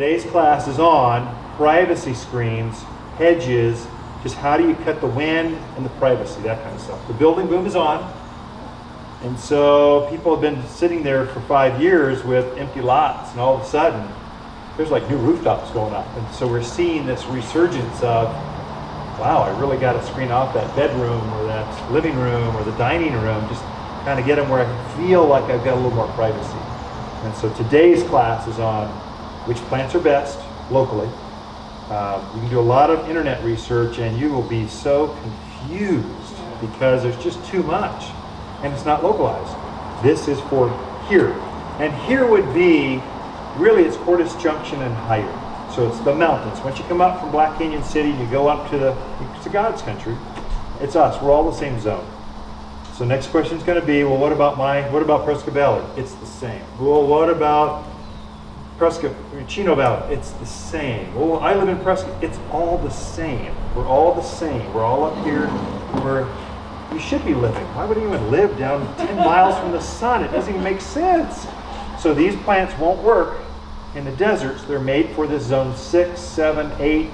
Today's class is on privacy screens, hedges, just how do you cut the wind and the privacy, that kind of stuff. The building boom is on, and so people have been sitting there for 5 years with empty lots, and all of a sudden, there's like new rooftops going up. And so we're seeing this resurgence of, wow, I really got to screen off that bedroom or that living room or the dining room, just kind of get them where I feel like I've got a little more privacy. And so today's class is on which plants are best locally. You can do a lot of internet research and you will be so confused because there's just too much and it's not localized. This is for here. And here would be, really it's Cordes Junction and higher. So it's the mountains. Once you come up from Black Canyon City, you go up to it's God's country. It's us, we're all the same zone. So next question is going to be, well, what about Prescott Valley? It's the same. Well, what about Chino Valley? It's the same. Well, I live in Prescott. It's all the same. We're all the same. We're all up here where you should be living. Why would anyone live down 10 miles from the sun? It doesn't even make sense. So these plants won't work in the deserts. They're made for this zone 6, 7, 8,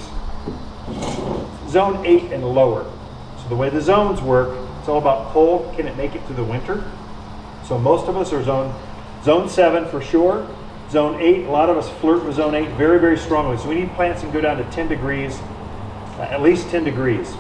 zone 8 and lower. So the way the zones work, it's all about cold. Can it make it through the winter? So most of us are zone 7 for sure. Zone 8, a lot of us flirt with zone 8 very, very strongly. So we need plants that can go down to 10 degrees, at least 10 degrees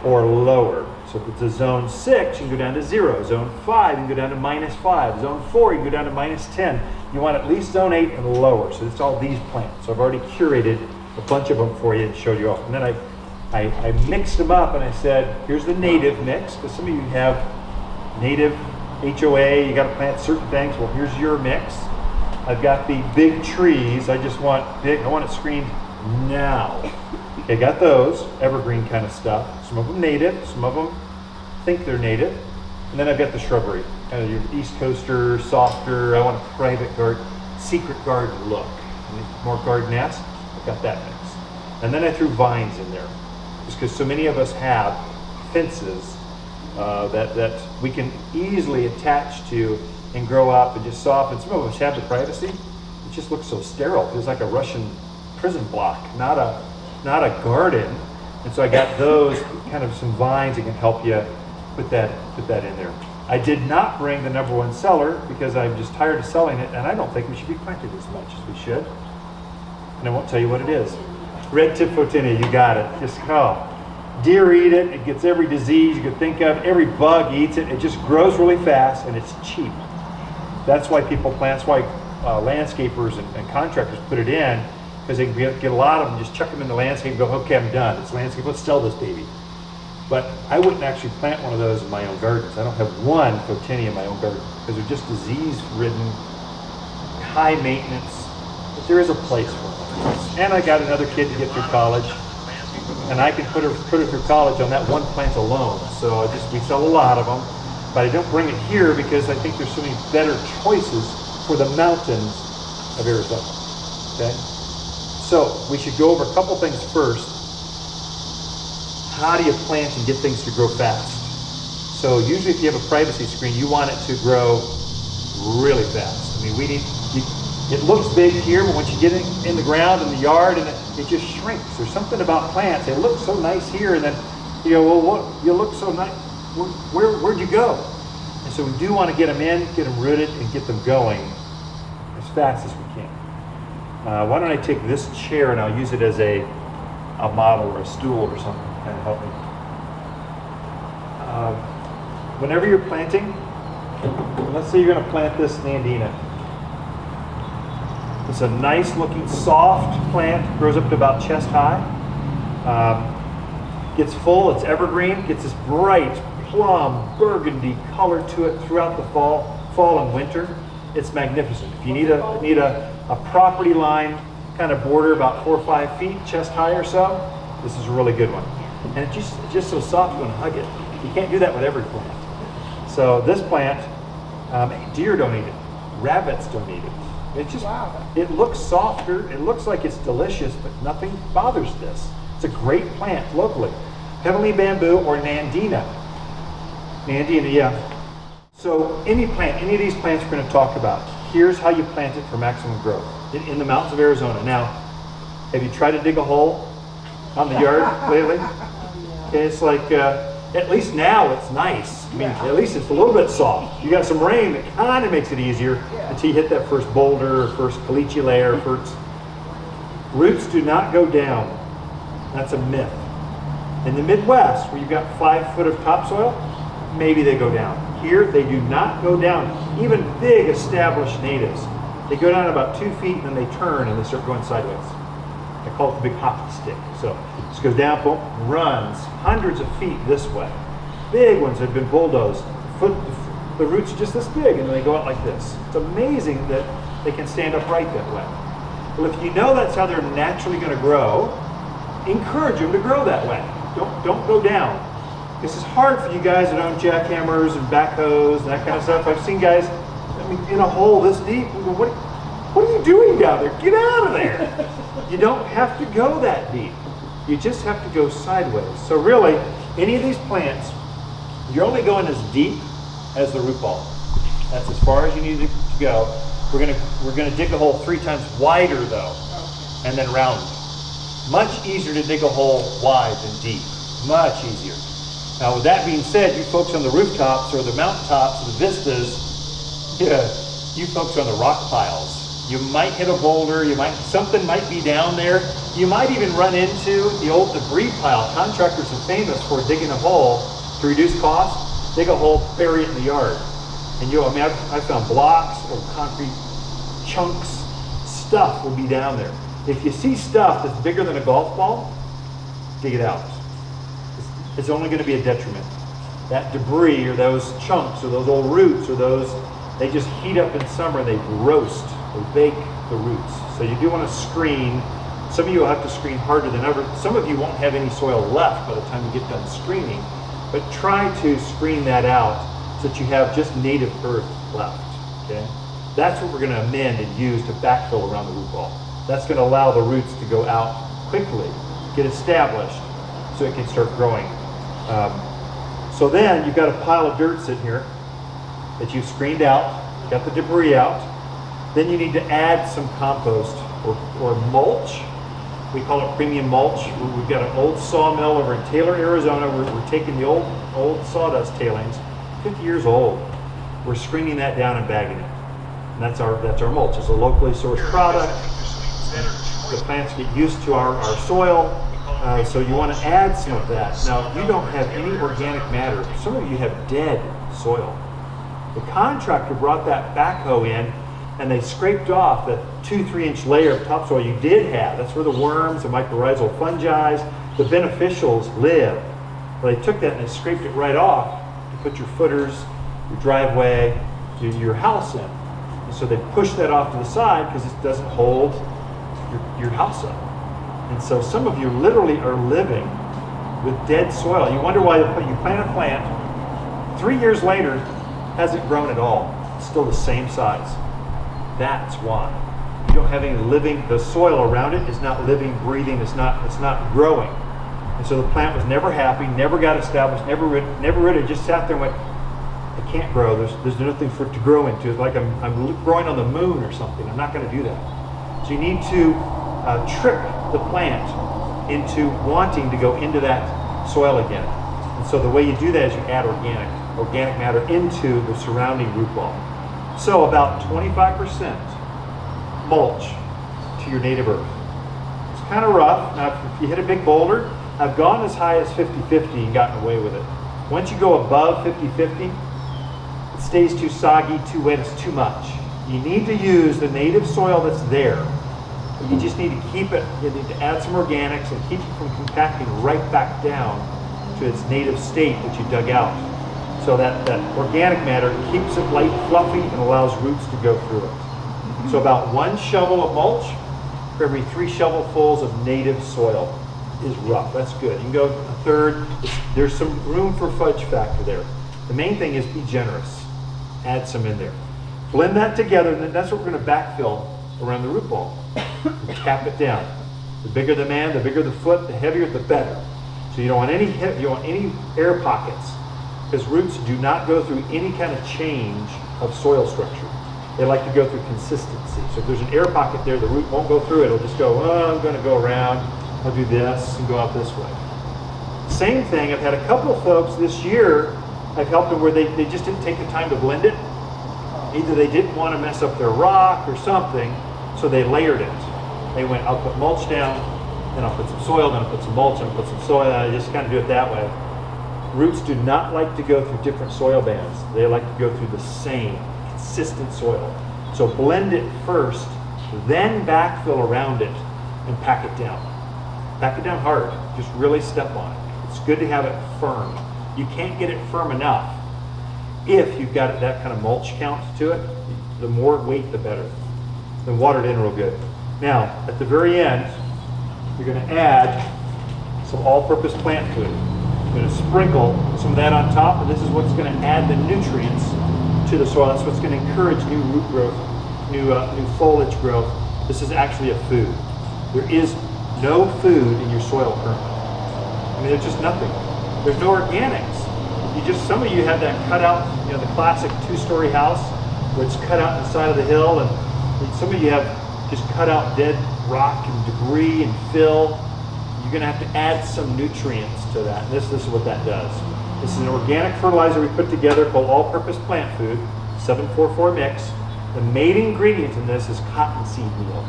or lower. So if it's a zone 6, you can go down to 0. Zone 5, you can go down to -5. Zone 4, you can go down to -10. You want at least zone 8 and lower. So it's all these plants. So I've already curated a bunch of them for you and showed you off. And then I mixed them up and I said, here's the native mix, because some of you have native HOA, you got to plant certain things. Well, here's your mix. I've got the big trees. I just want big, I want it screened now. Okay, got those, evergreen kind of stuff. Some of them native, some of them think they're native. And then I've got the shrubbery, kind of your East Coaster, softer, I want a private garden, secret garden look. More garden-esque, I've got that mix. And then I threw vines in there, just because so many of us have fences that we can easily attach to and grow up and just soften. Some of us have the privacy. It just looks so sterile. It feels like a Russian prison block, not a garden. And so I got those kind of some vines that can help you put that in there. I did not bring the #1 seller because I'm just tired of selling it, and I don't think we should be planted as much as we should. And I won't tell you what it is. Red tip photinia, you got it. Just deer eat it. It gets every disease you could think of. Every bug eats it. It just grows really fast, and it's cheap. That's why people plant. That's why landscapers and contractors put it in, because they can get a lot of them, just chuck them in the landscape and go, okay, I'm done. It's landscape, let's sell this baby. But I wouldn't actually plant one of those in my own gardens. I don't have one photinia in my own garden because they're just disease-ridden, high maintenance, but there is a place for them. And I got another kid to get through college, and I can put her through college on that one plant alone. So we sell a lot of them. But I don't bring it here because I think there's so many better choices for the mountains of Arizona, okay? So we should go over a couple things first. How do you plant and get things to grow fast? So usually if you have a privacy screen, you want it to grow really fast. I mean, it looks big here, but once you get it in the ground, in the yard, and it just shrinks. There's something about plants. They look so nice here, and then you go, well, what? You look so nice. Where'd you go? And so we do want to get them in, get them rooted, and get them going as fast as we can. Why don't I take this chair and I'll use it as a model or a stool or something to kind of help me. Whenever you're planting, let's say you're going to plant this Nandina. It's a nice looking soft plant, grows up to about chest high. Gets full, it's evergreen, gets this bright plum burgundy color to it throughout the fall and winter. It's magnificent. If you need a property line kind of border about 4 or 5 feet, chest high or so, this is a really good one. And it's just so soft, you want to hug it. You can't do that with every plant. So this plant, deer don't eat it, rabbits don't eat it. It looks softer, it looks like it's delicious, but nothing bothers this. It's a great plant locally. Heavenly bamboo or Nandina. Nandina, yeah. So any plant, any of these plants we're going to talk about Here's how you plant it for maximum growth in the mountains of Arizona. Now, have you tried to dig a hole on the yard lately? Okay, it's like, at least now it's nice. I mean, at least it's a little bit soft. You got some rain that kind of makes it easier until you hit that first boulder or first caliche layer. Roots do not go down. That's a myth. In the Midwest, where you've got 5 foot of topsoil, maybe they go down. Here, they do not go down. Even big established natives, they go down about 2 feet and then they turn and they start going sideways. I call it the big hockey stick. So this goes down, boom, runs hundreds of feet this way. Big ones have been bulldozed. The roots are just this big and then they go out like this. It's amazing that they can stand upright that way. Well, if you know that's how they're naturally going to grow, encourage them to grow that way. Don't go down. This is hard for you guys that own jackhammers and backhoes and that kind of stuff. I've seen guys, I mean, in a hole this deep. We go, what are you doing down there? Get out of there. You don't have to go that deep. You just have to go sideways. So really, any of these plants, you're only going as deep as the root ball. That's as far as you need to go. We're gonna dig a hole 3 times wider though, and then round it. Much easier to dig a hole wide than deep. Much easier. Now, with that being said, you folks on the rooftops or the mountaintops or the vistas, you folks on the rock piles, you might hit a boulder, something might be down there. You might even run into the old debris pile. Contractors are famous for digging a hole to reduce cost. Dig a hole, bury it in the yard. And I found blocks or concrete chunks, stuff will be down there. If you see stuff that's bigger than a golf ball, dig it out. It's only going to be a detriment. That debris or those chunks or those old roots or they just heat up in summer and they roast or bake the roots. So you do want to screen. Some of you will have to screen harder than ever. Some of you won't have any soil left by the time you get done screening, but try to screen that out so that you have just native earth left, okay? That's what we're going to amend and use to backfill around the root ball. That's going to allow the roots to go out quickly, get established, so it can start growing. So then you've got a pile of dirt sitting here that you've screened out, got the debris out. Then you need to add some compost or mulch. We call it premium mulch. We've got an old sawmill over in Taylor, Arizona. We're taking the old sawdust tailings, 50 years old. We're screening that down and bagging it. And that's our mulch. It's a locally sourced product. The plants get used to our soil. So you want to add some of that. Now, you don't have any organic matter. Some of you have dead soil. The contractor brought that backhoe in and they scraped off the 2-3 inch layer of topsoil you did have. That's where the worms, the mycorrhizal fungi, the beneficials live. Well, they took that and they scraped it right off to put your footers, your driveway, your house in. And so they pushed that off to the side because it doesn't hold your house up. And so some of you literally are living with dead soil. You wonder why you plant a plant, 3 years later, hasn't grown at all. It's still the same size. That's why. You don't have any living, the soil around it is not living, breathing, it's not growing. And so the plant was never happy, never got established, never ready, just sat there and went, I can't grow, there's nothing for it to grow into. It's like I'm growing on the moon or something. I'm not going to do that. So you need to trick the plant into wanting to go into that soil again. And so the way you do that is you add organic matter into the surrounding root ball. So about 25% mulch to your native earth. It's kind of rough. Now if you hit a big boulder, I've gone as high as 50-50 and gotten away with it. Once you go above 50-50, it stays too soggy, too wet, it's too much. You need to use the native soil that's there. You just need to keep it, you need to add some organics and keep it from compacting right back down to its native state that you dug out. So that organic matter keeps it light and fluffy and allows roots to go through it. So about 1 shovel of mulch for every 3 shovelfuls of native soil is rough. That's good. You can go a third. There's some room for fudge factor there. The main thing is be generous. Add some in there. Blend that together, and then that's what we're going to backfill around the root ball. Tap it down. The bigger the man, the bigger the foot, the heavier the better. So you don't want any air pockets, because roots do not go through any kind of change of soil structure. They like to go through consistency. So if there's an air pocket there, the root won't go through it. It'll just go, oh, I'm going to go around. I'll do this and go out this way. Same thing, I've had a couple of folks this year, I've helped them where they just didn't take the time to blend it. Either they didn't want to mess up their rock or something, so they layered it. They went, I'll put mulch down, then I'll put some soil, then I'll put some mulch, and I'll put some soil, and I just kind of do it that way. Roots do not like to go through different soil bands. They like to go through the same consistent soil. So blend it first, then backfill around it and pack it down. Pack it down hard, just really step on it. It's good to have it firm. You can't get it firm enough. If you've got that kind of mulch count to it, the more weight, the better. Then water it in real good. Now, at the very end, you're going to add some all-purpose plant food. You're going to sprinkle some of that on top, and this is what's going to add the nutrients to the soil. That's what's going to encourage new root growth, new foliage growth. This is actually a food. There is no food in your soil currently. I mean, there's just nothing. There's no organics. Some of you have that cut out, the classic 2-story house where it's cut out in the side of the hill, and some of you have just cut out dead rock and debris and fill. You're going to have to add some nutrients to that. And this is what that does. This is an organic fertilizer we put together called all-purpose plant food, 744 mix. The main ingredient in this is cottonseed meal.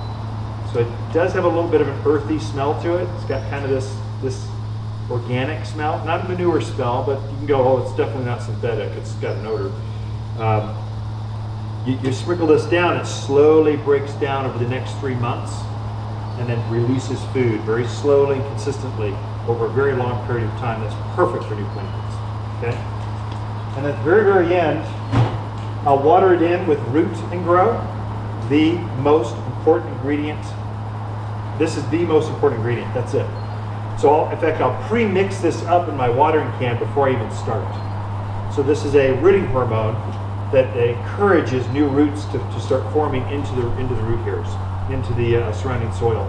So it does have a little bit of an earthy smell to it. It's got kind of this organic smell, not a manure smell, but you can go, oh, it's definitely not synthetic. It's got an odor. You sprinkle this down, it slowly breaks down over the next 3 months and then releases food very slowly and consistently over a very long period of time. That's perfect for new plantings. Okay? And at the very, very end, I'll water it in with Root and Grow, the most important ingredient. This is the most important ingredient. That's it. So in fact, I'll pre-mix this up in my watering can before I even start. So this is a rooting hormone that encourages new roots to start forming into the root hairs, into the surrounding soil.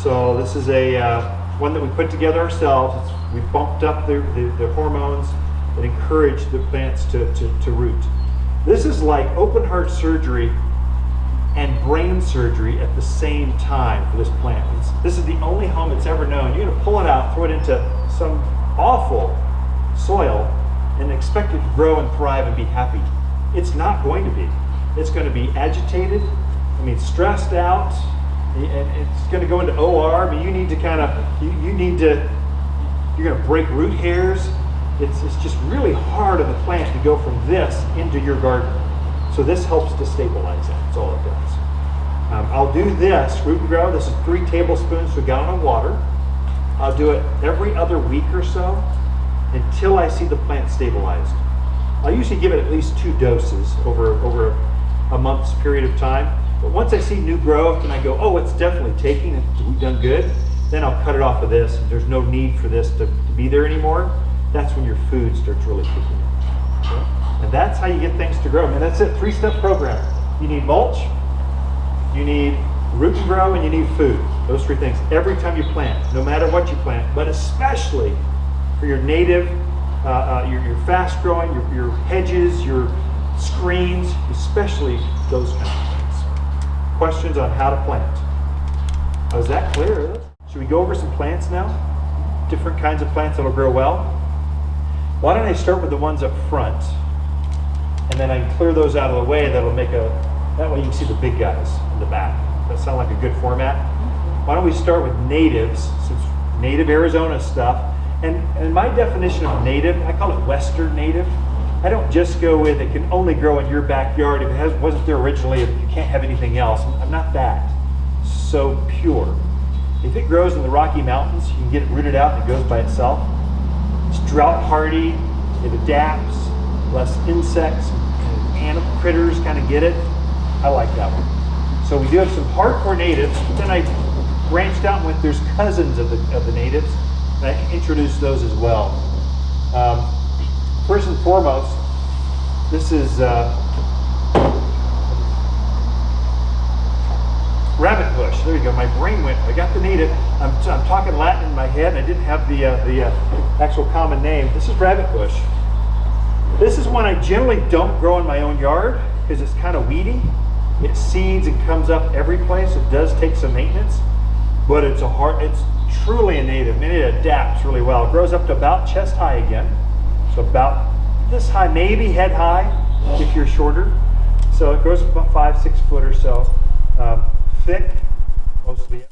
So this is a one that we put together ourselves. We've bumped up the hormones that encourage the plants to root. This is like open heart surgery and brain surgery at the same time for this plant. This is the only home it's ever known. You're going to pull it out, throw it into some awful soil, and expect it to grow and thrive and be happy. It's not going to be. It's going to be agitated, stressed out, and it's going to go into OR. You need to you're going to break root hairs. It's just really hard on the plant to go from this into your garden. So this helps to stabilize it. That's all it does. I'll do this, Root and Grow. This is 3 tablespoons per gallon of water. I'll do it every other week or so until I see the plant stabilized. I'll usually give it at least 2 doses over a month's period of time. But once I see new growth and I go, oh, it's definitely taking, we've done good, then I'll cut it off of this. There's no need for this to be there anymore. That's when your food starts really kicking in. Okay? And that's how you get things to grow. And that's it, 3-step program. You need mulch, you need Root and Grow, and you need food. Those 3 things every time you plant, no matter what you plant, but especially for your native, your fast-growing, your hedges, your screens, especially those kind of things. Questions on how to plant? Oh, is that clear? Should we go over some plants now? Different kinds of plants that'll grow well? Why don't I start with the ones up front? And then I can clear those out of the way. That way you can see the big guys in the back. That sound like a good format? Why don't we start with natives, since native Arizona stuff. And my definition of native, I call it Western native. I don't just go with it can only grow in your backyard. If it wasn't there originally, if you can't have anything else. I'm not that. So pure. If it grows in the Rocky Mountains, you can get it rooted out and it goes by itself. It's drought hardy, it adapts, less insects and animal critters kind of get it. I like that one. So we do have some hardcore natives, but then I branched out with there's cousins of the natives, and I introduced those as well. First and foremost, this is rabbit bush. There you go. My brain went. I got the native. I'm talking Latin in my head, and I didn't have the actual common name. This is rabbit bush. This is one I generally don't grow in my own yard because it's kind of weedy. It seeds and comes up every place. It does take some maintenance, but it's truly a native, and it adapts really well. It grows up to about chest high again, so about this high, maybe head high if you're shorter. So it grows about 5-6 foot or so, thick, mostly.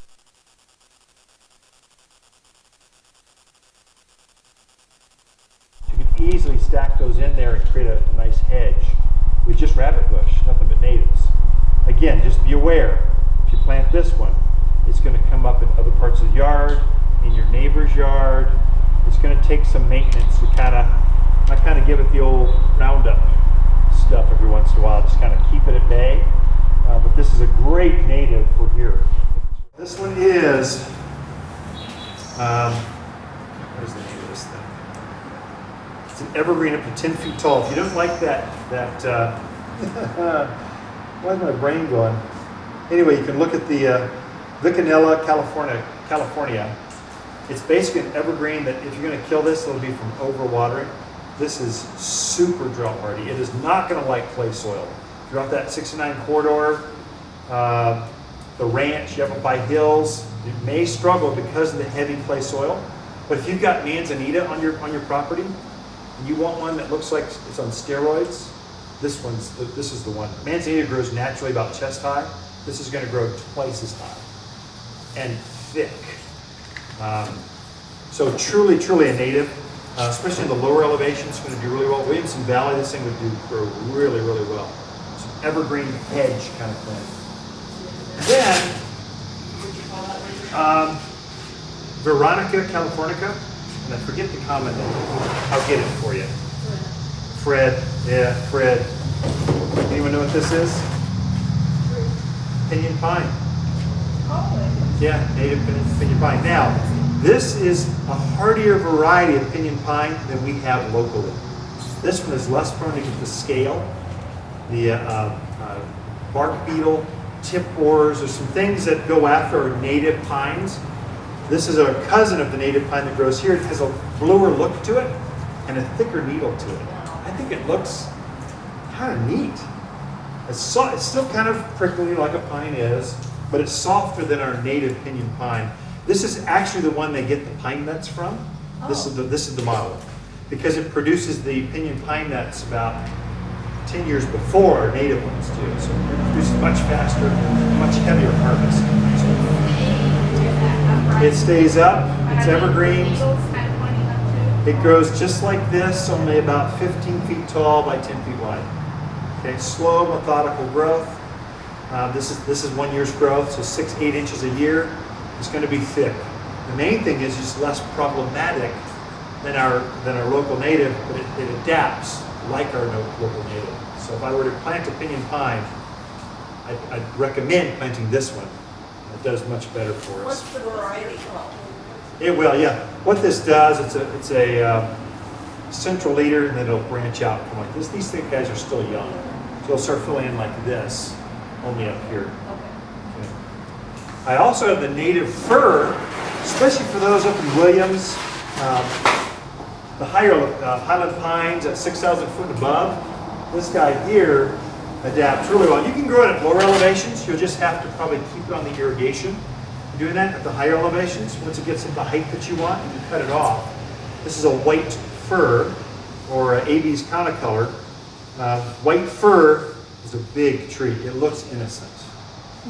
You can easily stack those in there and create a nice hedge with just rabbit bush, nothing but natives. Again, just be aware, if you plant this one, it's going to come up in other parts of the yard, in your neighbor's yard. It's going to take some maintenance to I kind of give it the old Roundup stuff every once in a while, just kind of keep it at bay. But this is a great native for here. This one is, what is the name of this thing? It's an evergreen up to 10 feet tall. If you don't like that where's my brain going? Anyway, you can look at the Vicanella California. It's basically an evergreen that if you're going to kill this, it'll be from overwatering. This is super drought hardy. It is not going to like clay soil. If you're off that 69 corridor, the ranch, you have up by hills, it may struggle because of the heavy clay soil. But if you've got manzanita on your property, and you want one that looks like it's on steroids, this is the one. Manzanita grows naturally about chest high. This is going to grow twice as high and thick. So truly a native, especially in the lower elevations, it's going to do really well. Williamson Valley, this thing would grow really well. It's an evergreen hedge kind of thing. Then, Veronica californica, and I forget the common name. I'll get it for you. Fred. Anyone know what this is? Pinyon pine. Yeah, native pinyon pine. Now, this is a hardier variety of pinyon pine than we have locally. This one is less prone to get the scale, the bark beetle, tip borers. There's some things that go after our native pines. This is a cousin of the native pine that grows here. It has a bluer look to it and a thicker needle to it. I think it looks kind of neat. It's still kind of prickly like a pine is, but it's softer than our native pinyon pine. This is actually the one they get the pine nuts from. Oh. This is the model, because it produces the pinyon pine nuts about 10 years before our native ones do. So it produces much faster, much heavier harvest. It stays up. It's evergreen. It grows just like this, only about 15 feet tall by 10 feet wide. Okay, slow, methodical growth. This is 1 year's growth, so 6-8 inches a year. It's going to be thick. The main thing is it's less problematic than our local native, but it adapts like our local native. So if I were to plant a pinyon pine, I'd recommend planting this one. It does much better for us. What's the variety called? It will, yeah. What this does, it's a central leader, and then it'll branch out and come like this. These guys are still young, so they'll start filling in like this, only up here. Okay. I also have the native fir, especially for those up in Williams, the higher Highland pines at 6,000 foot and above. This guy here adapts really well. You can grow it at lower elevations. You'll just have to probably keep it on the irrigation. Doing that at the higher elevations, once it gets at the height that you want, you can cut it off. This is a white fir, or AB's Conicolor. White fir is a big tree. It looks innocent.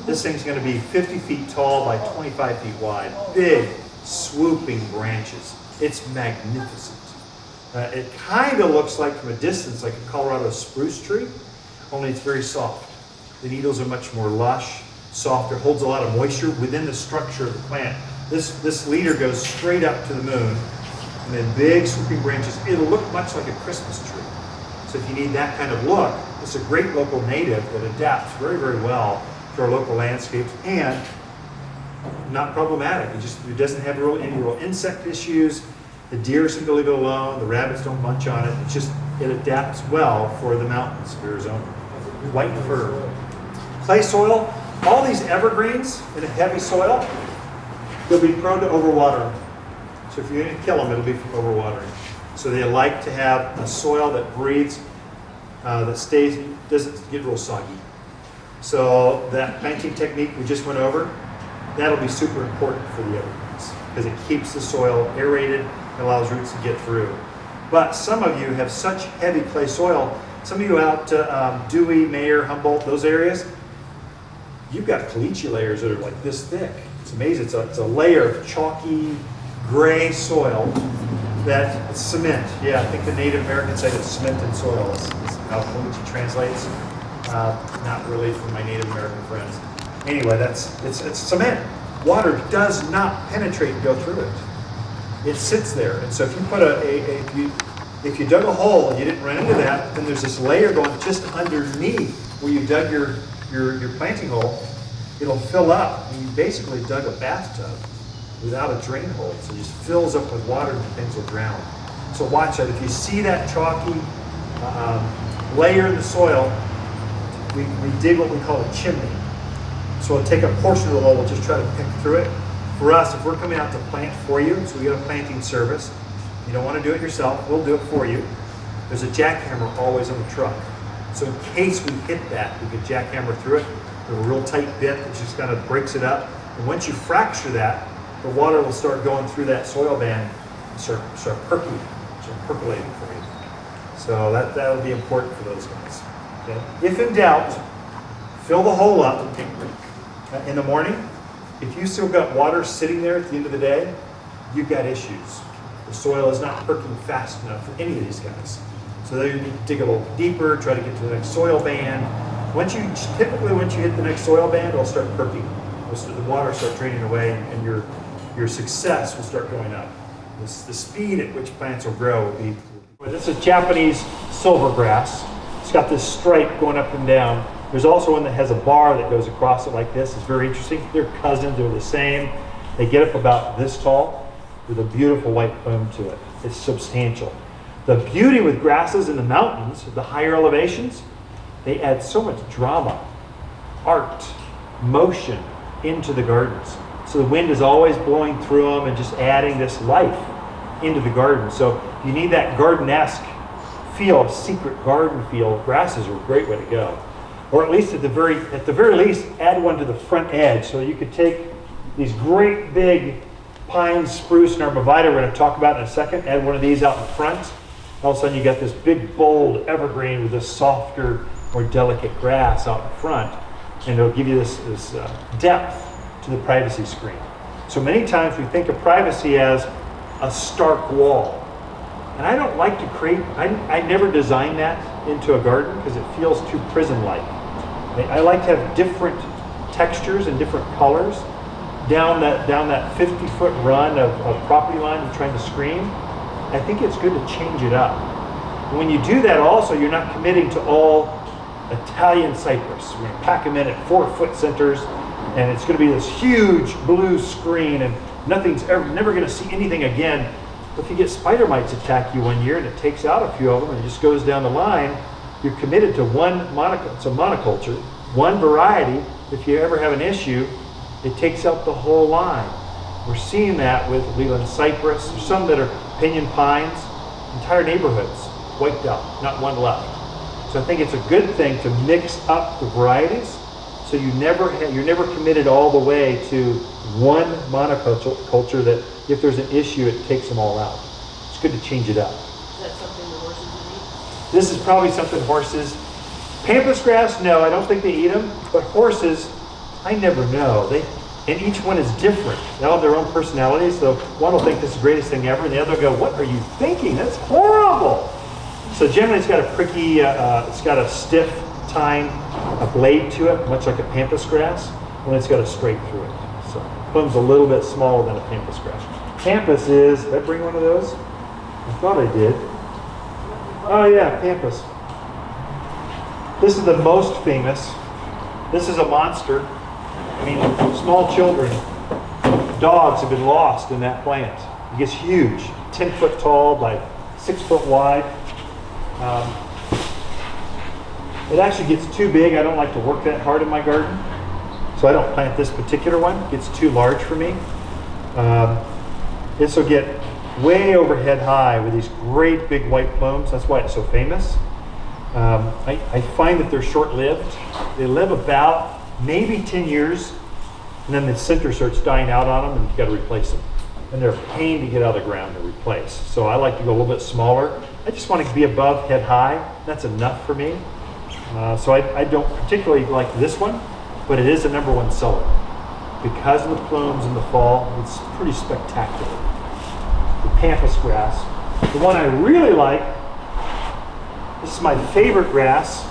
This thing's going to be 50 feet tall by 25 feet wide. Big, swooping branches. It's magnificent. It kind of looks like, from a distance, like a Colorado spruce tree, only it's very soft. The needles are much more lush, softer, holds a lot of moisture within the structure of the plant. This leader goes straight up to the moon, and then big swooping branches. It'll look much like a Christmas tree. So if you need that kind of look, it's a great local native that adapts very, very well to our local landscapes, and not problematic. It doesn't have any real insect issues. The deer seem to leave it alone. The rabbits don't munch on it. It adapts well for the mountains of Arizona. White fir. Clay soil. All these evergreens in a heavy soil, they'll be prone to overwatering. So if you're going to kill them, it'll be from overwatering. So they like to have a soil that breathes, that doesn't get real soggy. So that planting technique we just went over, that'll be super important for the evergreens because it keeps the soil aerated and allows roots to get through. But some of you have such heavy clay soil. Some of you out to Dewey, Mayer, Humboldt, those areas, you've got caliche layers that are like this thick. It's amazing. It's a layer of chalky, gray soil that it's cement. Yeah, I think the Native Americans say that cemented soil is how caliche translates. Not really from my Native American friends. Anyway, it's cement. Water does not penetrate and go through it. It sits there. And so if you put if you dug a hole and you didn't run into that, then there's this layer going just underneath where you dug your planting hole. It'll fill up. And you basically dug a bathtub without a drain hole. So it just fills up with water and things will drown. So watch that. If you see that chalky layer in the soil, we dig what we call a chimney. So we'll take a portion of the hole, we'll just try to pick through it. For us, if we're coming out to plant for you, so we get a planting service, you don't want to do it yourself, we'll do it for you. There's a jackhammer always on the truck. So in case we hit that, we can jackhammer through it with a real tight bit that just kind of breaks it up. And once you fracture that, the water will start going through that soil band and start percolating for you. So that'll be important for those guys. Okay? If in doubt, fill the hole up in the morning. If you still got water sitting there at the end of the day, you've got issues. The soil is not perking fast enough for any of these guys. So then you need to dig a little deeper, try to get to the next soil band. Typically once you hit the next soil band, it'll start perking. The water will start draining away and your success will start going up. The speed at which plants will grow will be. This is Japanese silvergrass. It's got this stripe going up and down. There's also one that has a bar that goes across it like this. It's very interesting. They're cousins, they're the same. They get up about this tall with a beautiful white plume to it. It's substantial. The beauty with grasses in the mountains, the higher elevations, they add so much drama, art, motion into the gardens. So the wind is always blowing through them and just adding this life into the garden. So you need that garden-esque feel, secret garden feel. Grasses are a great way to go. Or at least at the very least, add one to the front edge. So you could take these great big pine, spruce, and arborvitae we're going to talk about in a second, add one of these out in front. All of a sudden you got this big, bold evergreen with this softer, more delicate grass out in front. And it'll give you this depth to the privacy screen. So many times we think of privacy as a stark wall. And I don't like to create, I never design that into a garden because it feels too prison-like. I like to have different textures and different colors down that 50-foot run of property line we're trying to screen. I think it's good to change it up. And when you do that also, you're not committing to all Italian cypress. We're going to pack them in at 4-foot centers, and it's going to be this huge blue screen, and nothing's never going to see anything again. If you get spider mites attack you one year and it takes out a few of them and it just goes down the line, you're committed to one monoculture, one variety. If you ever have an issue, it takes out the whole line. We're seeing that with Leland cypress. There's some that are pinyon pines. Entire neighborhoods wiped out, not one left. So I think it's a good thing to mix up the varieties so you're never committed all the way to one monoculture that if there's an issue, it takes them all out. It's good to change it up. Is that something the horses would eat? This is probably something horses. Pampas grass, no, I don't think they eat them. But horses, I never know. And each one is different. They all have their own personalities. So one will think this is the greatest thing ever, and the other will go, "What are you thinking? That's horrible." So generally, it's got a pricky, it's got a stiff tine, a blade to it, much like a pampas grass, and it's got a straight through it. So plum's a little bit smaller than a pampas grass. Pampas is, did I bring one of those? I thought I did. Oh yeah, pampas. This is the most famous. This is a monster. I mean, small children, dogs have been lost in that plant. It gets huge, 10 foot tall by 6 foot wide. It actually gets too big. I don't like to work that hard in my garden, so I don't plant this particular one. It gets too large for me. This will get way overhead high with these great big white plumes. That's why it's so famous. I find that they're short-lived. They live about maybe 10 years, and then the center starts dying out on them, and you've got to replace them. And they're a pain to get out of the ground to replace. So I like to go a little bit smaller. I just want to be above head high. That's enough for me. So I don't particularly like this one, but it is a #1 seller. Because of the plumes in the fall, it's pretty spectacular. The pampas grass. The one I really like, this is my favorite grass.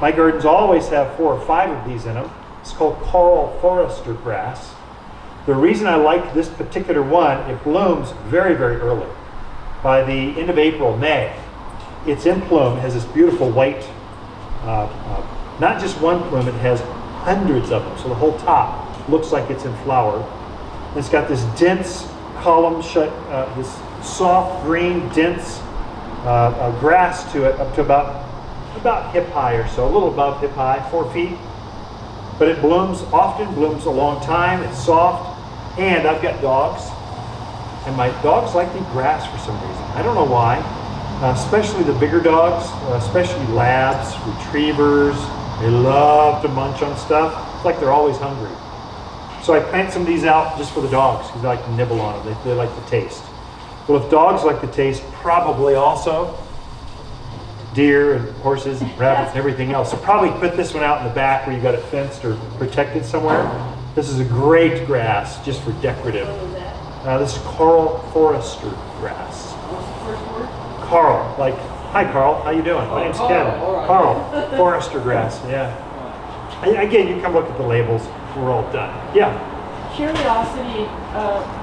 My gardens always have 4 or 5 of these in them. It's called Karl Forester grass. The reason I like this particular one, it blooms very, very early. By the end of April, May, it's in bloom. It has this beautiful white, not just one plume, it has hundreds of them. So the whole top looks like it's in flower. And it's got this dense column, this soft green, dense grass to it, up to about hip high or so, a little above hip high, 4 feet. But it blooms often, blooms a long time. It's soft. And I've got dogs, and my dogs like the grass for some reason. I don't know why, especially the bigger dogs, especially labs, retrievers. They love to munch on stuff. It's like they're always hungry. So I plant some of these out just for the dogs because they like to nibble on them. They like the taste. Well, if dogs like the taste, probably also deer and horses and rabbits and everything else. So probably put this one out in the back where you got it fenced or protected somewhere. This is a great grass just for decorative. What was that? This is Karl Forester grass. What's the first word? Carl, like, hi Carl, how you doing? My name's Ken. all right. Carl Forester grass, yeah. Again, you come look at the labels. We're all done. Yeah. Curiosity,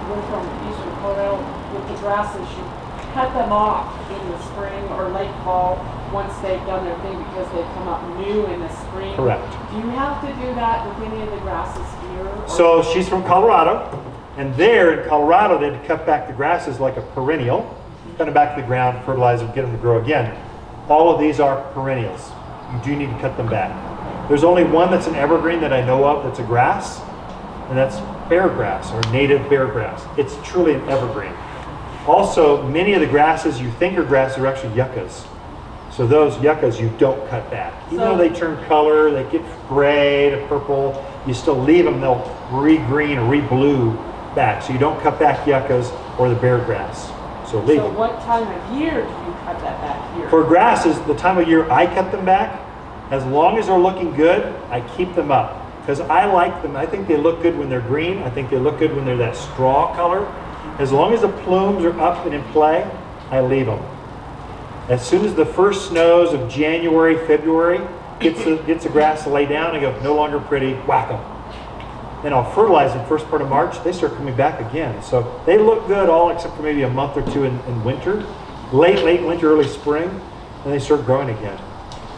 we're from Eastern Colorado, with the grasses, you cut them off in the spring or late fall once they've done their thing because they come up new in the spring. Correct. Do you have to do that with any of the grasses here? or- So she's from Colorado, and there in Colorado they had to cut back the grasses like a perennial, cut them back to the ground, fertilize them, get them to grow again. All of these are perennials. You do need to cut them back. There's only one that's an evergreen that I know of that's a grass, and that's bear grass or native bear grass. It's truly an evergreen. Also, many of the grasses you think are grass are actually yuccas. So those yuccas you don't cut back. Even though they turn color, they get gray to purple, you still leave them, they'll re-green or re-blue back. So you don't cut back yuccas or the bear grass. So leave So them. what time of year do you cut that back here? For grasses, the time of year I cut them back, as long as they're looking good, I keep them up. Because I like them. I think they look good when they're green. I think they look good when they're that straw color. As long as the plumes are up and in play, I leave them. As soon as the first snows of January, February gets the grass to lay down, I go, no longer pretty, whack them. Then I'll fertilize them first part of March, they start coming back again. So they look good all except for maybe a month or two in winter. Late winter, early spring, and they start growing again.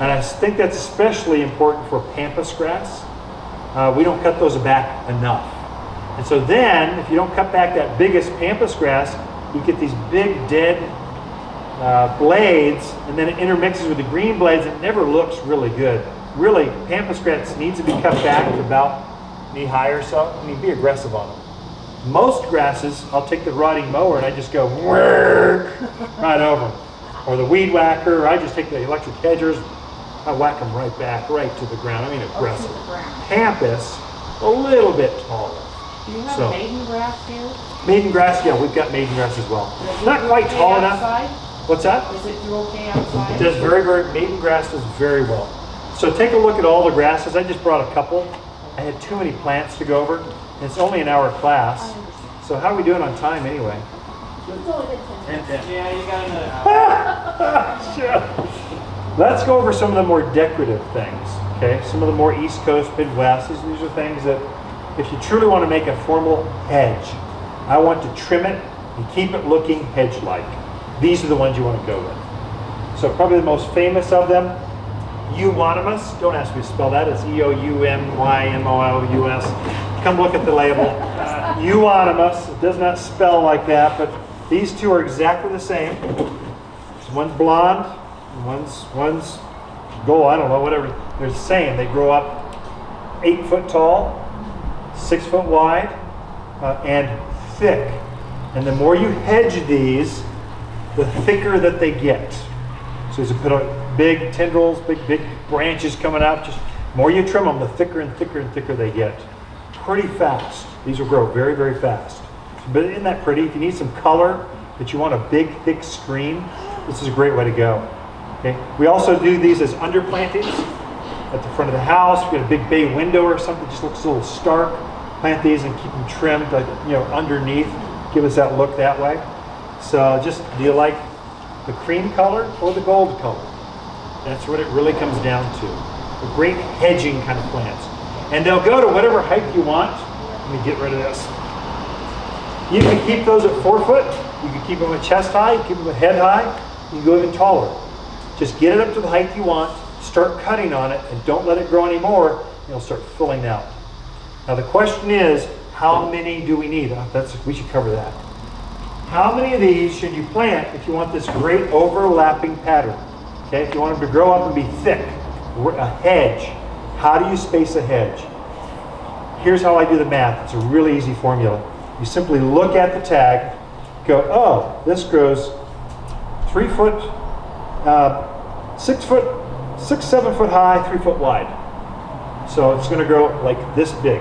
And I think that's especially important for pampas grass. We don't cut those back enough. And so then, if you don't cut back that biggest pampas grass, you get these big dead blades, and then it intermixes with the green blades. It never looks really good. Really, pampas grass needs to be cut back to about knee high or so. I mean, be aggressive on them. Most grasses, I'll take the rotting mower and I just go right over them. Or the weed whacker, or I just take the electric hedgers, I whack them right back, right to the ground. I mean, aggressive. To the ground. Pampas, a little bit taller. Do you have So- maiden grass here? Maiden grass, yeah, we've got maiden grass as well. Does it Not do quite okay tall enough. outside? What's that? Does it do okay outside? It does maiden grass does very well. So take a look at all the grasses. I just brought a couple. I had too many plants to go over. And it's only an hour class. So how are we doing on time anyway? It's only been 10 minutes. Yeah, you got another hour. Sure. Let's go over some of the more decorative things. Okay, some of the more East Coast, Midwest. These are things that if you truly want to make a formal hedge, I want to trim it and keep it looking hedge-like. These are the ones you want to go with. So probably the most famous of them, Euonymus. Don't ask me to spell that. It's Eoumymous. Come look at the label. Euonymus. It does not spell like that, but these two are exactly the same. One's blonde, and one's gold. I don't know, whatever. They're the same. They grow up 8 foot tall, 6 foot wide, and thick. And the more you hedge these, the thicker that they get. So as you put big tendrils, big branches coming out. Just the more you trim them, the thicker and thicker and thicker they get. Pretty fast. These will grow very, very fast. But isn't that pretty? If you need some color, but you want a big, thick screen, this is a great way to go. Okay. We also do these as underplantings at the front of the house. If you got a big bay window or something, just looks a little stark. Plant these and keep them trimmed, like, underneath. Give us that look that way. So just, do you like the cream color or the gold color? That's what it really comes down to. A great hedging kind of plants. And they'll go to whatever height you want. Let me get rid of this. You can keep those at 4 foot. You can keep them at chest high. You can keep them at head high. You can go even taller. Just get it up to the height you want. Start cutting on it, and don't let it grow anymore. It'll start filling out. Now the question is, how many do we need? We should cover that. How many of these should you plant if you want this great overlapping pattern? Okay, if you want them to grow up and be thick, a hedge. How do you space a hedge? Here's how I do the math. It's a really easy formula. You simply look at the tag, go, oh, this grows 3 foot, 6 foot, 7 foot high, 3 foot wide. So it's going to grow like this big.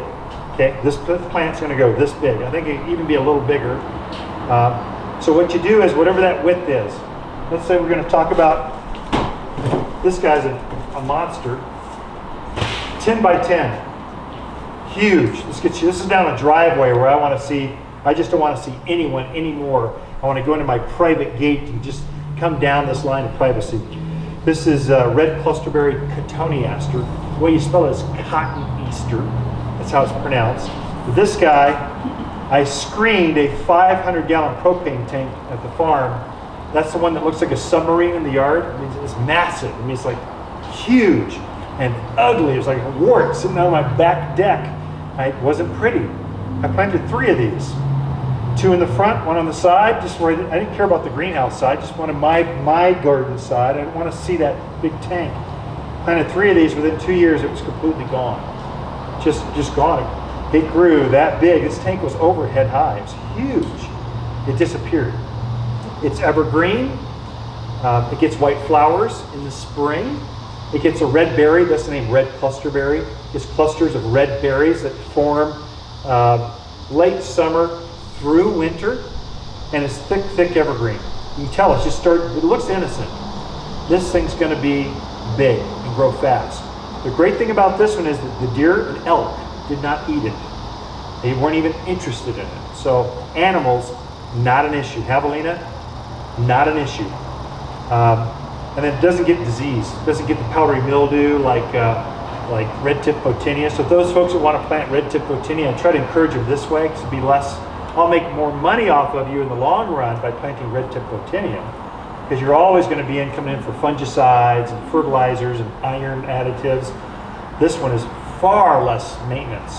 Okay, this plant's going to go this big. I think it can even be a little bigger. So what you do is whatever that width is. Let's say we're going to talk about this guy's a monster. 10 by 10. Huge. This is down a driveway where I just don't want to see anyone anymore. I want to go into my private gate and just come down this line of privacy. This is red clusterberry cotoneaster. The way you spell it is cotton Easter. That's how it's pronounced. But this guy, I screened a 500-gallon propane tank at the farm. That's the one that looks like a submarine in the yard. I mean, it's massive. I mean, it's like huge and ugly. It was like a wart sitting on my back deck. It wasn't pretty. I planted 3 of these. 2 in the front, 1 on the side, just where I didn't care about the greenhouse side, just wanted my garden side. I didn't want to see that big tank. Planted 3 of these. Within 2 years, it was completely gone. Just gone. It grew that big. This tank was over head high. It was huge. It disappeared. It's evergreen. It gets white flowers in the spring. It gets a red berry. That's the name, red clusterberry. It's clusters of red berries that form late summer through winter, and it's thick evergreen. You can tell it looks innocent. This thing's going to be big and grow fast. The great thing about this one is that the deer and elk did not eat it. They weren't even interested in it. So animals, not an issue. Javelina, not an issue. And then it doesn't get disease. It doesn't get the powdery mildew like red tip Photinia. So those folks that want to plant red tip Photinia, I try to encourage them this way because it'd be less. I'll make more money off of you in the long run by planting red tip Photinia, because you're always going to be coming in for fungicides and fertilizers and iron additives. This one is far less maintenance.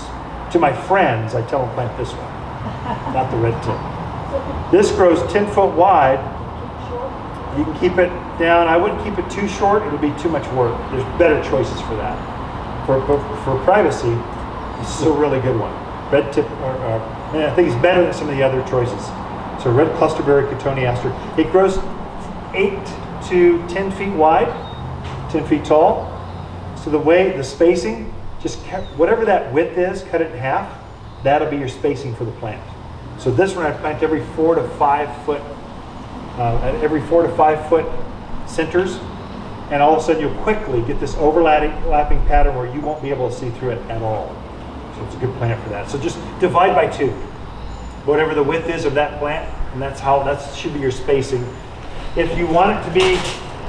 To my friends, I tell them plant this one, not the red tip. This grows 10 foot wide. You can keep it down. I wouldn't keep it too short. It would be too much work. There's better choices for that. For privacy, this is a really good one. Red tip, I think it's better than some of the other choices. So red clusterberry cotoneaster. It grows 8 to 10 feet wide, 10 feet tall. So the spacing, just whatever that width is, cut it in half. That'll be your spacing for the plant. So this one I plant every 4 to 5 foot, centers, and all of a sudden you'll quickly get this overlapping pattern where you won't be able to see through it at all. So it's a good plant for that. So just divide by 2, whatever the width is of that plant, and that should be your spacing. If you want it to be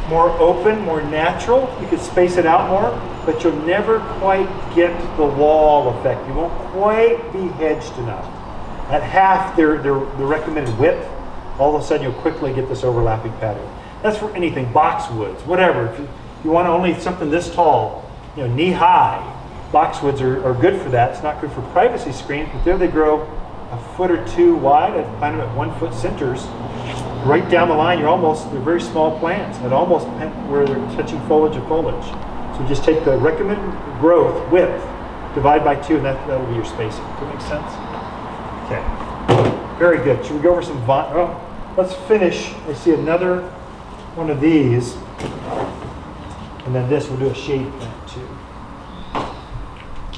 more open, more natural, you could space it out more, but you'll never quite get the wall effect. You won't quite be hedged enough. At half the recommended width, all of a sudden you'll quickly get this overlapping pattern. That's for anything, boxwoods, whatever. If you want only something this tall, knee high, boxwoods are good for that. It's not good for privacy screens, but there they grow a foot or 2 wide. I plant them at 1 foot centers. Right down the line, they're very small plants, at almost where they're touching foliage of foliage. So just take the recommended growth width, divide by 2, and that'll be your spacing. Does that make sense? Okay, very good. Should we go over some let's finish. I see another one of these. And then this, we'll do a shade plant too.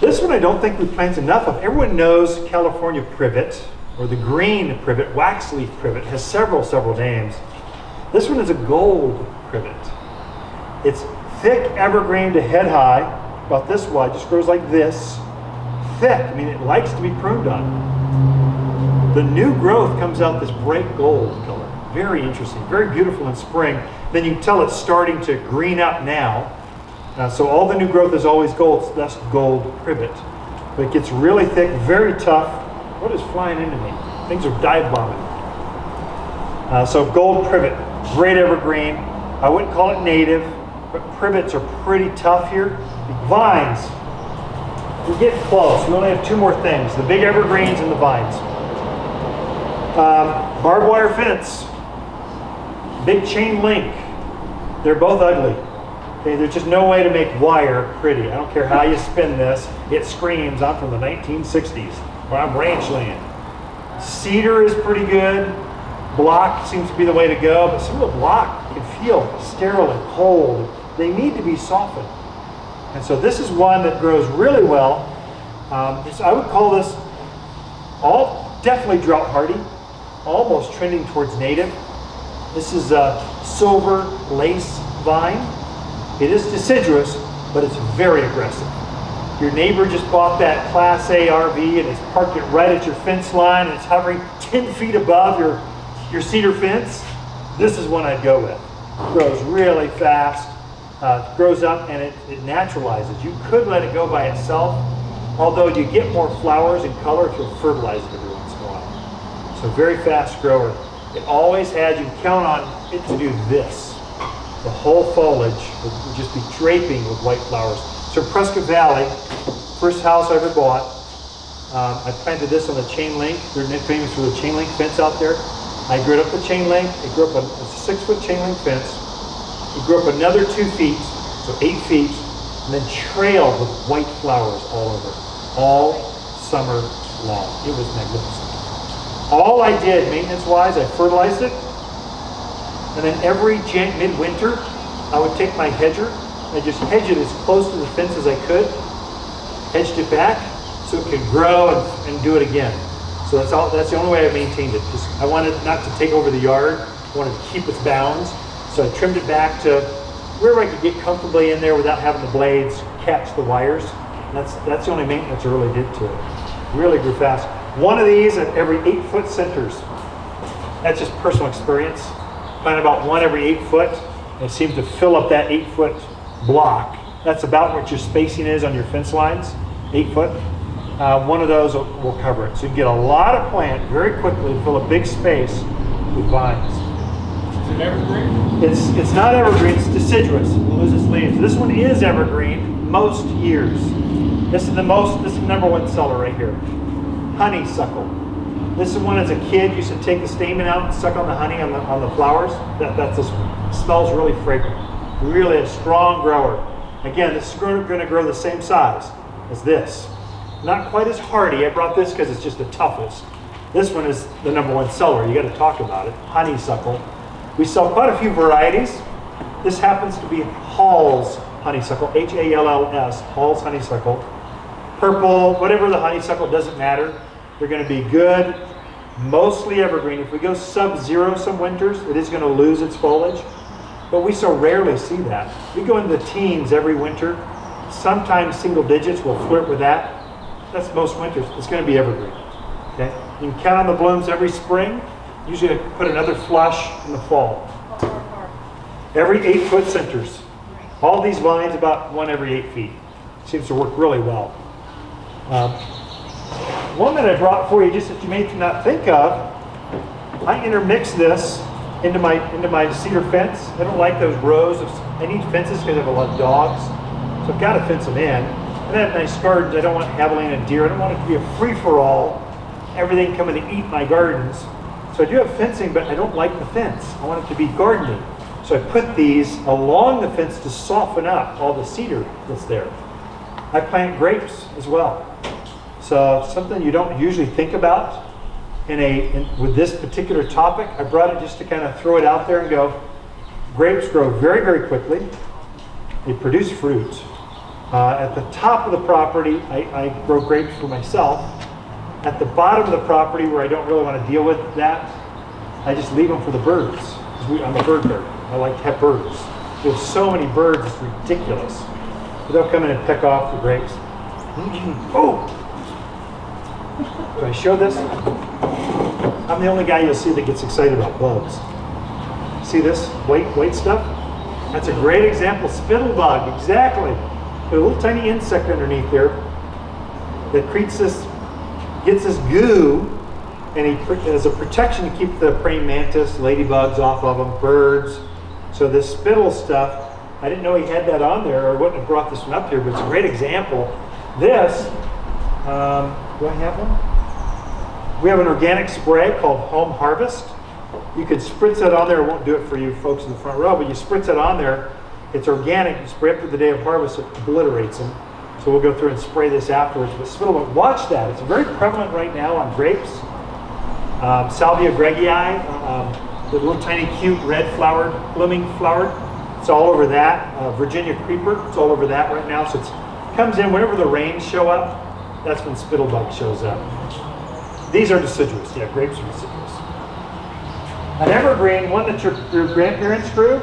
This one I don't think we plant enough of. Everyone knows California privet, or the green privet, wax leaf privet, has several names. This one is a gold privet. It's thick evergreen to head high, about this wide, just grows like this. Thick, I mean, it likes to be pruned on. The new growth comes out this bright gold color. Very interesting, very beautiful in spring. Then you can tell it's starting to green up now. So all the new growth is always gold, so that's gold privet. But it gets really thick, very tough. What is flying into me? Things are dive bombing. So gold privet, great evergreen. I wouldn't call it native, but privets are pretty tough here. Vines, we're getting close. We only have two more things, the big evergreens and the vines. Barbed wire fence, big chain link. They're both ugly. Okay, there's just no way to make wire pretty. I don't care how you spin this. It screams, I'm from the 1960s, or I'm ranch land. Cedar is pretty good. Block seems to be the way to go, but some of the block you can feel sterile and cold. They need to be softened. And so this is one that grows really well. I would call this all definitely drought hardy, almost trending towards native. This is a silver lace vine. It is deciduous, but it's very aggressive. Your neighbor just bought that Class A RV and has parked it right at your fence line and it's hovering 10 feet above your cedar fence. This is one I'd go with. It grows really fast, grows up, and it naturalizes. You could let it go by itself, although you get more flowers and color if you'll fertilize it every once in a while. So very fast grower. It always has, you can count on it to do this. The whole foliage would just be draping with white flowers. So Prescott Valley, first house I ever bought, I planted this on the chain link. They're famous for the chain link fence out there. I grew up the chain link. It grew up it's a 6-foot chain link fence. It grew up another 2 feet, so 8 feet, and then trailed with white flowers all over, all summer long. It was magnificent. All I did, maintenance-wise, I fertilized it, and then every midwinter, I would take my hedger, I just hedge it as close to the fence as I could, hedged it back so it could grow and do it again. So that's the only way I maintained it. Just, I wanted not to take over the yard, I wanted to keep its bounds, so I trimmed it back to where I could get comfortably in there without having the blades catch the wires. And that's the only maintenance I really did to it. Really grew fast. One of these at every 8-foot centers. That's just personal experience. Plant about one every 8 foot. It seems to fill up that 8-foot block. That's about what your spacing is on your fence lines, 8 foot. One of those will cover it. So you can get a lot of plant very quickly and fill a big space with vines. Is it evergreen? It's not evergreen, it's deciduous. It loses leaves. This one is evergreen most years. This is the number one seller right here. Honeysuckle. This is one as a kid used to take the stamen out and suck on the honey on the flowers. That's this one. It smells really fragrant. Really a strong grower. Again, this is going to grow the same size as this. Not quite as hardy. I brought this because it's just the toughest. This one is the number one seller. You got to talk about it. Honeysuckle. We sell quite a few varieties. This happens to be Hall's honeysuckle, Halls, Hall's honeysuckle. Purple, whatever the honeysuckle, doesn't matter. They're going to be good, mostly evergreen. If we go sub-zero some winters, it is going to lose its foliage. But we so rarely see that. We go into the teens every winter. Sometimes single digits will flirt with that. That's most winters. It's going to be evergreen. Okay? You can count on the blooms every spring. Usually I put another flush in the fall. Every 8-foot centers. All these vines about one every 8 feet. Seems to work really well. One that I brought for you, just that you may not think of, I intermix this into my cedar fence. I don't like those rows I need fences because I have a lot of dogs, so I've got to fence them in. And I have nice gardens. I don't want javelina and deer. I don't want it to be a free-for-all, everything coming to eat my gardens. So I do have fencing, but I don't like the fence. I want it to be gardening. So I put these along the fence to soften up all the cedar that's there. I plant grapes as well. So something you don't usually think about with this particular topic. I brought it just to kind of throw it out there and go, grapes grow very, very quickly. They produce fruit. At the top of the property, I grow grapes for myself. At the bottom of the property, where I don't really want to deal with that, I just leave them for the birds. 'Cause I'm a bird bird. I like to have birds. There's so many birds, it's ridiculous. But they'll come in and pick off the grapes. Oh! Do I show this? I'm the only guy you'll see that gets excited about bugs. See this white stuff? That's a great example. Spittlebug, exactly. A little tiny insect underneath there that gets this goo, and as a protection to keep the praying mantis, ladybugs off of them, birds. So this spittle stuff, I didn't know he had that on there, or wouldn't have brought this one up here, but it's a great example. This, do I have one? We have an organic spray called Home Harvest. You could spritz that on there. I won't do it for you folks in the front row, but you spritz it on there. It's organic. You spray it for the day of harvest. It obliterates them. So we'll go through and spray this afterwards. But spittlebug, watch that. It's very prevalent right now on grapes. Salvia gregii, the little tiny cute red flowered, blooming flowered. It's all over that. Virginia creeper, it's all over that right now. So it comes in whenever the rains show up. That's when spittlebug shows up. These are deciduous. Yeah, grapes are deciduous. An evergreen, one that your grandparents grew,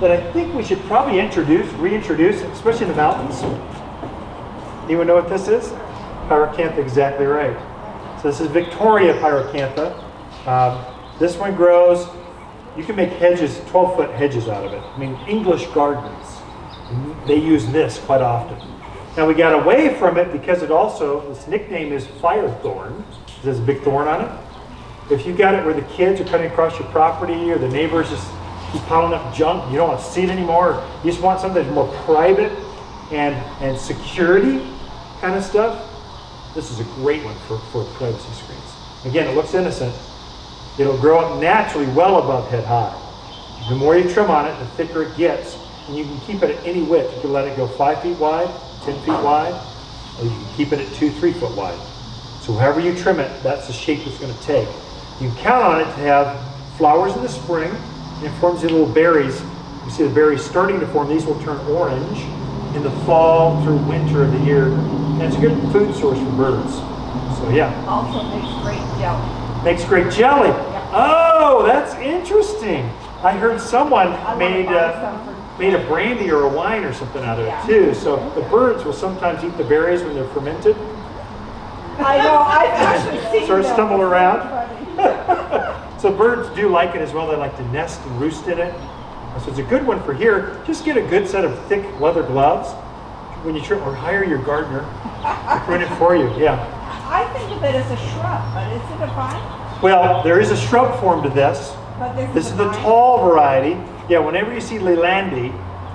that I think we should probably reintroduce, especially in the mountains. Anyone know what this is? Pyracantha, exactly right. So this is Victoria pyracantha. This one grows, you can make hedges, 12-foot hedges out of it. I mean, English gardens, they use this quite often. Now we got away from it because its nickname is firethorn. There's a big thorn on it. If you got it where the kids are cutting across your property or the neighbors just keep piling up junk, you don't want to see it anymore, you just want something that's more private and security kind of stuff, this is a great one for privacy screens. Again, it looks innocent. It'll grow up naturally well above head high. The more you trim on it, the thicker it gets, and you can keep it at any width. You can let it go 5 feet wide, 10 feet wide, or you can keep it at 2-3 foot wide. So however you trim it, that's the shape it's going to take. You can count on it to have flowers in the spring, and it forms these little berries. You see the berries starting to form. These will turn orange in the fall through winter of the year. And it's a good food source for birds. So yeah. Also makes great jelly. Makes great jelly. Yeah. Oh, that's interesting. I heard someone I made wanna buy some for- a brandy or a wine or something out of Yeah. it too. So the birds will sometimes eat the berries when they're fermented. I know, I've actually seen Sort of them. stumble It's around. funny. So birds do like it as well. They like to nest and roost in it. So it's a good one for here. Just get a good set of thick leather gloves when you trim, or hire your gardener to prune it for you. Yeah. I think of it as a shrub, but is it a vine? Well, there is a shrub form to this. But This is a the vine? tall variety. Yeah, whenever you see Leilandi,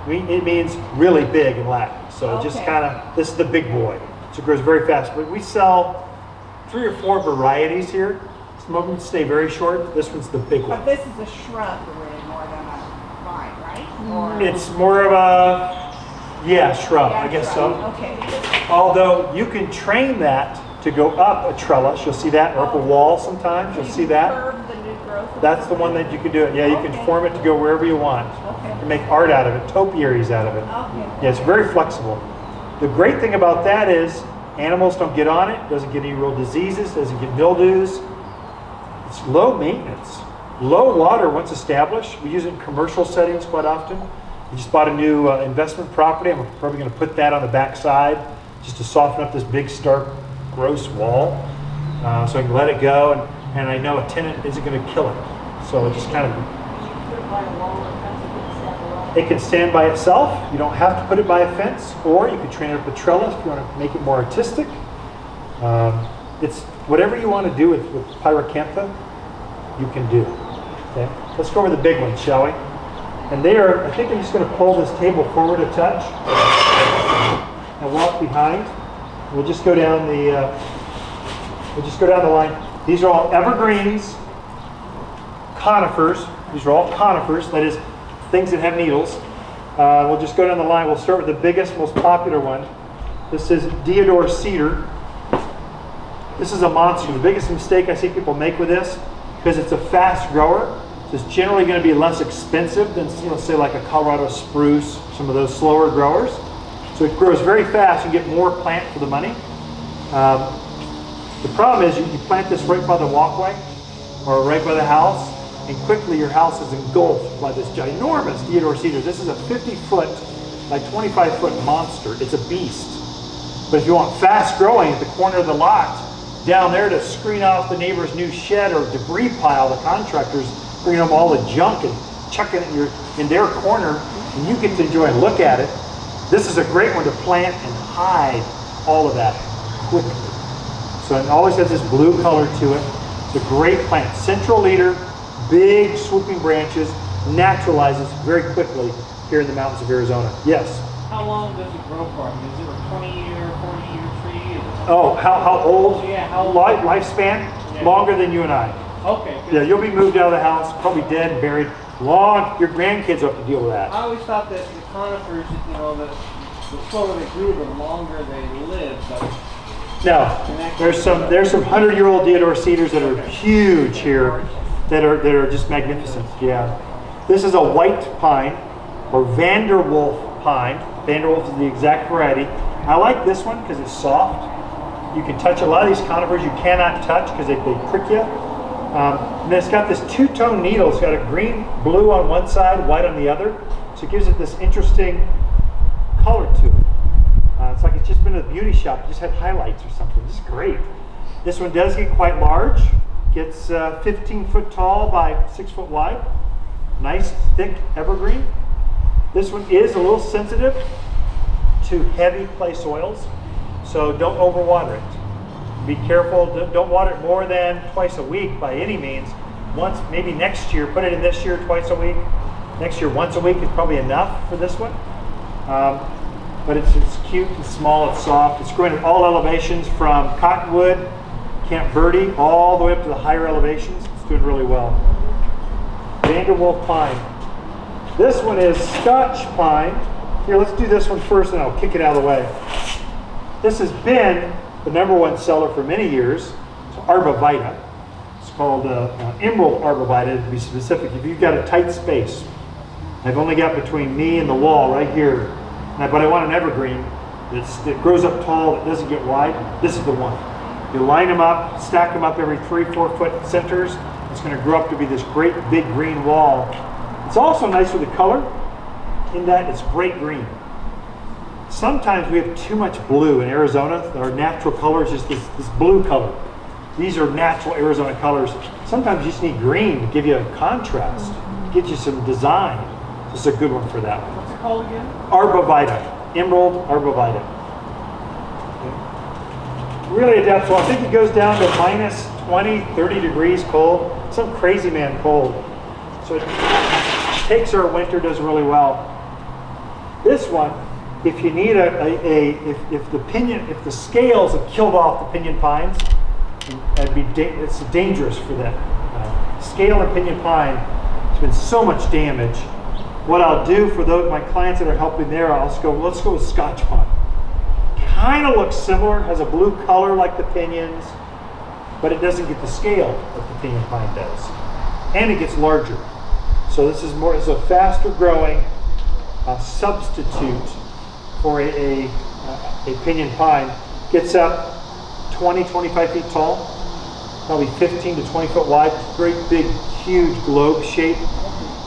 it means really big in Latin. So just Okay. kind of, this is the big boy. So it grows very fast. But we sell 3 or 4 varieties here. Some of them stay very short. This one's the big one. But this is a shrub really more than a vine, right? Or It's more of a, shrub, I guess so. Okay. Although you can train that to go up a trellis. You'll see that, or up a wall sometimes. You'll see that. Curb the new growth. That's the one that you can do it. Yeah, you can form it to go wherever you want. Okay. You make art out of it, topiaries out of it. Okay. Yeah, it's very flexible. The great thing about that is animals don't get on it, doesn't get any real diseases, doesn't get mildews. It's low maintenance. Low water once established. We use it in commercial settings quite often. We just bought a new investment property. I'm probably going to put that on the back side just to soften up this big, stark, gross wall. So I can let it go, and I know a tenant isn't going to kill it. So it just kind of, it can stand by itself. You don't have to put it by a fence, or you can train it up a trellis if you want to make it more artistic. It's whatever you want to do with pyracantha, you can do. Okay, let's go over the big ones, shall we? And there, I think I'm just going to pull this table forward a touch and walk behind. We'll just go down the line. These are all evergreens, conifers. These are all conifers. That is, things that have needles. We'll just go down the line. We'll start with the biggest, most popular one. This is Deodar cedar. This is a monster. The biggest mistake I see people make with this, because it's a fast grower, So it's generally going to be less expensive than, let's say, like a Colorado spruce, some of those slower growers. So it grows very fast. You get more plant for the money. The problem is you plant this right by the walkway or right by the house, and quickly your house is engulfed by this ginormous Deodar cedar. This is a 50-foot by 25-foot monster. It's a beast. But if you want fast growing at the corner of the lot, down there to screen off the neighbor's new shed or debris pile, the contractors bringing them all the junk and chucking it in their corner, and you get to enjoy and look at it. This is a great one to plant and hide all of that quickly. So it always has this blue color to it. It's a great plant. Central leader, big swooping branches, naturalizes very quickly here in the mountains of Arizona. Yes? How long does it grow for? I mean, is it a 20-year, 40-year tree? Is it Oh, how old? Yeah, how old? Lifespan? Yeah. Longer than you and I. Okay. good. Yeah, you'll be moved out of the house, probably dead and buried. Your grandkids will have to deal with that. I always thought that the conifers, you know, the slower they grew, the longer they lived. But Now, there's some 100-year-old Deodar cedars that are huge here, that are just magnificent. Yeah, this is a white pine or Vanderwolf pine. Vanderwolf is the exact variety. I like this one because it's soft. You can touch a lot of these conifers you cannot touch because they prick you. And then it's got this two-tone needle. It's got a green, blue on one side, white on the other. So it gives it this interesting color to it. It's like it's just been to the beauty shop, just had highlights or something. It's great. This one does get quite large. Gets 15 foot tall by 6 foot wide. Nice, thick evergreen. This one is a little sensitive to heavy clay soils, so don't overwater it. Be careful, don't water it more than twice a week by any means. Once, maybe next year, put it in this year twice a week. Next year, once a week is probably enough for this one. But it's cute and small, it's soft. It's growing at all elevations from Cottonwood, Camp Verde, all the way up to the higher elevations. It's doing really well. Vanderwolf pine. This one is Scotch pine. Here, let's do this one first and I'll kick it out of the way. This has been the #1 seller for many years. It's Arbovita. It's called Emerald Arbovita to be specific. If you've got a tight space, I've only got between me and the wall right here, but I want an evergreen that grows up tall, that doesn't get wide. This is the one. You line them up, stack them up every 3-4 foot centers. It's going to grow up to be this great big green wall. It's also nice with the color in that it's bright green. Sometimes we have too much blue in Arizona. Our natural color is just this blue color. These are natural Arizona colors. Sometimes you just need green to give you a contrast, to get you some design. This is a good one for that one. what's it called again? Arbovita, Emerald Arbovita. Really adaptable. I think it goes down to minus 20, 30 degrees cold. Some crazy man cold. So it takes our winter, does really well. This one, if you need if the scales have killed off the pinyon pines, it's dangerous for them. Scale and pinyon pine, there's been so much damage. What I'll do for my clients that are helping there, let's go with Scotch pine. Kind of looks similar, has a blue color like the pinions, but it doesn't get the scale that the pinyon pine does. And it gets larger. So this is it's a faster growing substitute for a pinyon pine. Gets up 20, 25 feet tall, probably 15 to 20 foot wide, great big, huge globe shape,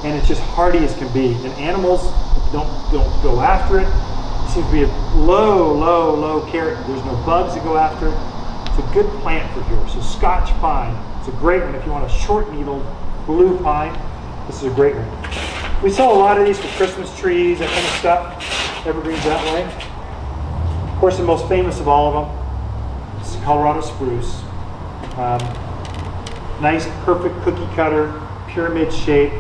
and it's just hardy as can be. And animals don't go after it. It seems to be a low carrot. There's no bugs that go after it. It's a good plant for here. So Scotch pine, it's a great one if you want a short needled blue pine. This is a great one. We sell a lot of these for Christmas trees, that kind of stuff. Evergreens that way. Of course, the most famous of all of them is Colorado spruce. Nice, perfect cookie cutter, pyramid shape.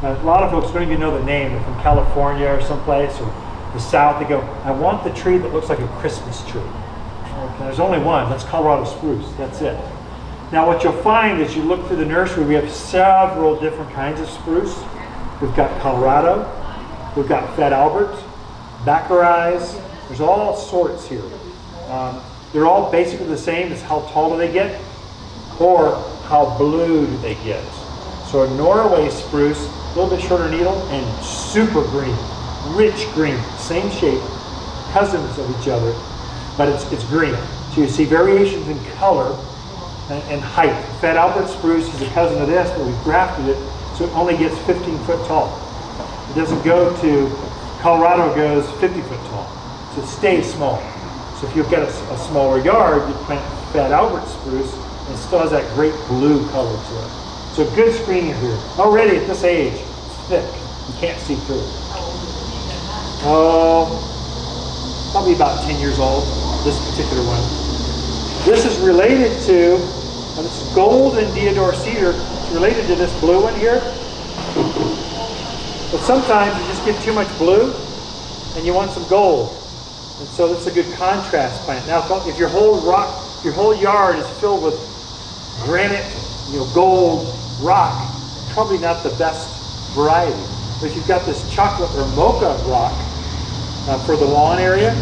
A lot of folks don't even know the name. They're from California or someplace or the South. They go, I want the tree that looks like a Christmas tree. Okay, there's only one. That's Colorado spruce. That's it. Now what you'll find as you look through the nursery, we have several different kinds of spruce. We've got Colorado. We've got Fat Albert, Baccaris. There's all sorts here. They're all basically the same as how tall do they get or how blue do they get. So So a Norway spruce, a little bit shorter needle and super green, rich green, same shape, cousins of each other, but it's green. So you see variations in color and height. Fat Albert spruce is a cousin of this, but we've grafted it so it only gets 15 foot tall. It doesn't go to, Colorado goes 50 foot tall, so it stays small. So if you've got a smaller yard, you plant Fat Albert spruce and it still has that great blue color to it. So good screening here. Already at this age, it's thick. You can't see through it. Oh, probably about 10 years old, this particular one. This is related to, this golden deodar cedar, it's related to this blue one here. But sometimes you just get too much blue and you want some gold. And so this is a good contrast plant. Now if your whole yard is filled with granite, gold rock, probably not the best variety. But if you've got this chocolate or mocha rock for the lawn area,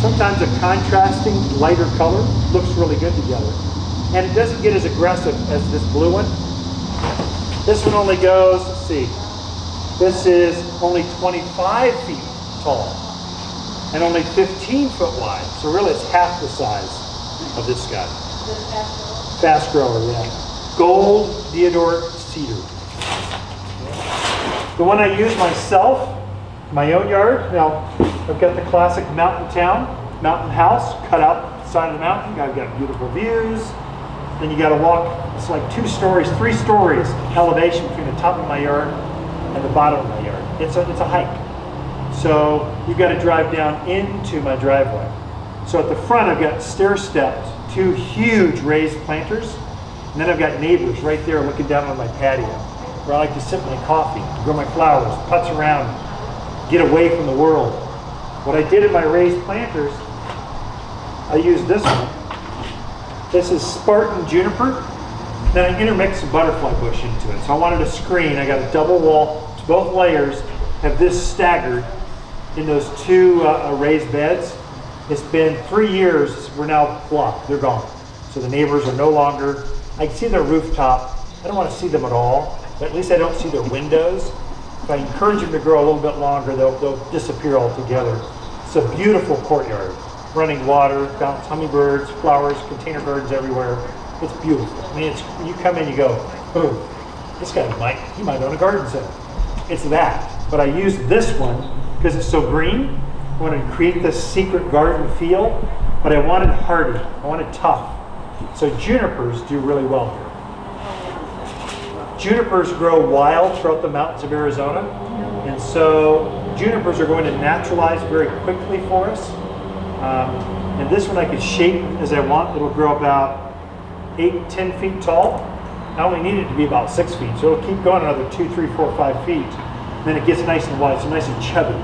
sometimes a contrasting lighter color looks really good together. And it doesn't get as aggressive as this blue one. This one only goes, let's see, this is only 25 feet tall and only 15 foot wide. So really it's half the size of this guy. Fast grower, yeah. Gold deodar cedar. The one I use myself, my own yard. Now, I've got the classic mountain house cut out side of the mountain. I've got beautiful views. Then you got to walk. It's like 2 stories, 3 stories elevation between the top of my yard and the bottom of my yard. It's a hike. So you've got to drive down into my driveway. So at the front, I've got stair steps, 2 huge raised planters. And then I've got neighbors right there looking down on my patio where I like to sip my coffee, grow my flowers, putz around, get away from the world. What I did in my raised planters, I used this one. This is Spartan juniper. Then I intermixed a butterfly bush into it. So I wanted a screen. I got a double wall. Both layers have this staggered in those 2 raised beds. It's been 3 years. We're now blocked. They're gone. So the neighbors are no longer. I can see their rooftop. I don't want to see them at all, but at least I don't see their windows. If I encourage them to grow a little bit longer, they'll disappear altogether. It's a beautiful courtyard. Running water, fountains, hummingbirds, flowers, container gardens everywhere. It's beautiful. I mean, you come in, you go, boom, this guy might own a garden center. It's that. But I used this one because it's so green. I wanted to create this secret garden feel, but I wanted hardy. I wanted tough. So junipers do really well here. Junipers grow wild throughout the mountains of Arizona. And so junipers are going to naturalize very quickly for us. And this one I could shape as I want. It'll grow about 8-10 feet tall. I only need it to be about 6 feet. So it'll keep going another 2, 3, 4, 5 feet. And then it gets nice and wide, so nice and chubby.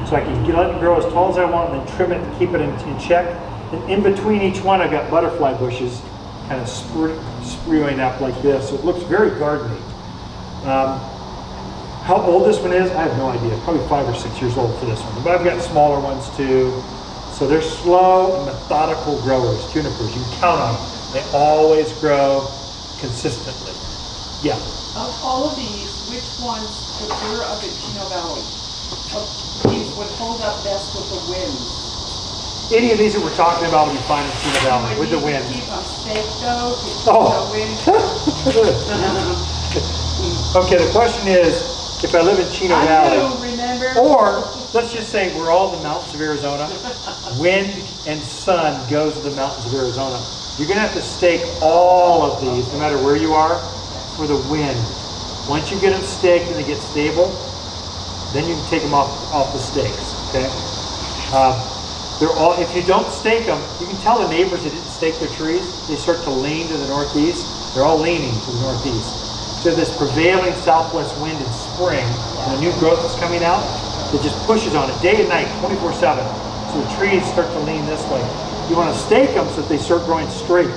So I can let it grow as tall as I want and then trim it and keep it in check. And in between each one, I've got butterfly bushes kind of spruing up like this. So it looks very gardeny. How old this one is, I have no idea. Probably 5 or 6 years old for this one. But I've got smaller ones too. So they're slow, methodical growers, junipers. You can count on them. They always grow consistently. Yeah. Of all of these, which ones, because we're up in Chino Valley, of these would hold up best with the wind? Any of these that we're talking about will be fine in Chino Valley with the wind. Keep them safe though, to keep Oh. the wind. Okay, the question is, if I live in Chino I Valley, do, remember? or let's just say we're all in the mountains of Arizona, wind and sun goes to the mountains of Arizona. You're gonna have to stake all of these, no matter where you are, for the wind. Once you get them staked and they get stable, then you can take them off the stakes, okay? They're all, if you don't stake them, you can tell the neighbors that didn't stake their trees, they start to lean to the northeast. They're all leaning to the northeast. So this prevailing southwest wind in spring, when the new growth is coming out, it just pushes on it day and night, 24/7. So the trees start to lean this way. You want to stake them so that they start growing straight.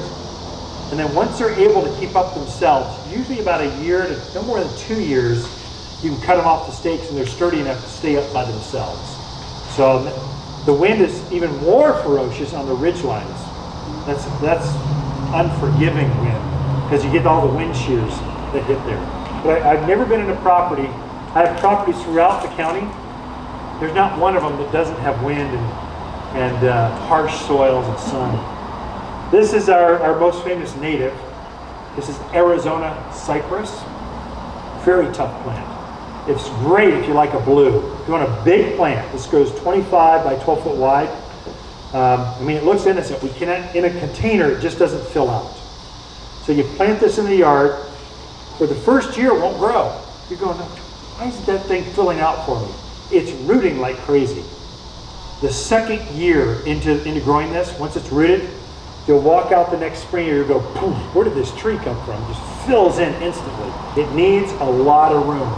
And then once they're able to keep up themselves, usually about a year to no more than 2 years, you can cut them off the stakes and they're sturdy enough to stay up by themselves. So the wind is even more ferocious on the ridge lines. That's unforgiving wind because you get all the wind shears that hit there. But I've never been in a property. I have properties throughout the county. There's not one of them that doesn't have wind and harsh soils and sun. This is our most famous native. This is Arizona cypress. Very tough plant. It's great if you like a blue. If you want a big plant, this goes 25 by 12 foot wide. I mean, it looks innocent. We cannot, in a container, it just doesn't fill out. So you plant this in the yard. For the first year, it won't grow. You're going, why isn't that thing filling out for me? It's rooting like crazy. The second year into growing this, once it's rooted, you'll walk out the next spring and you'll go, poof, where did this tree come from? It just fills in instantly. It needs a lot of room.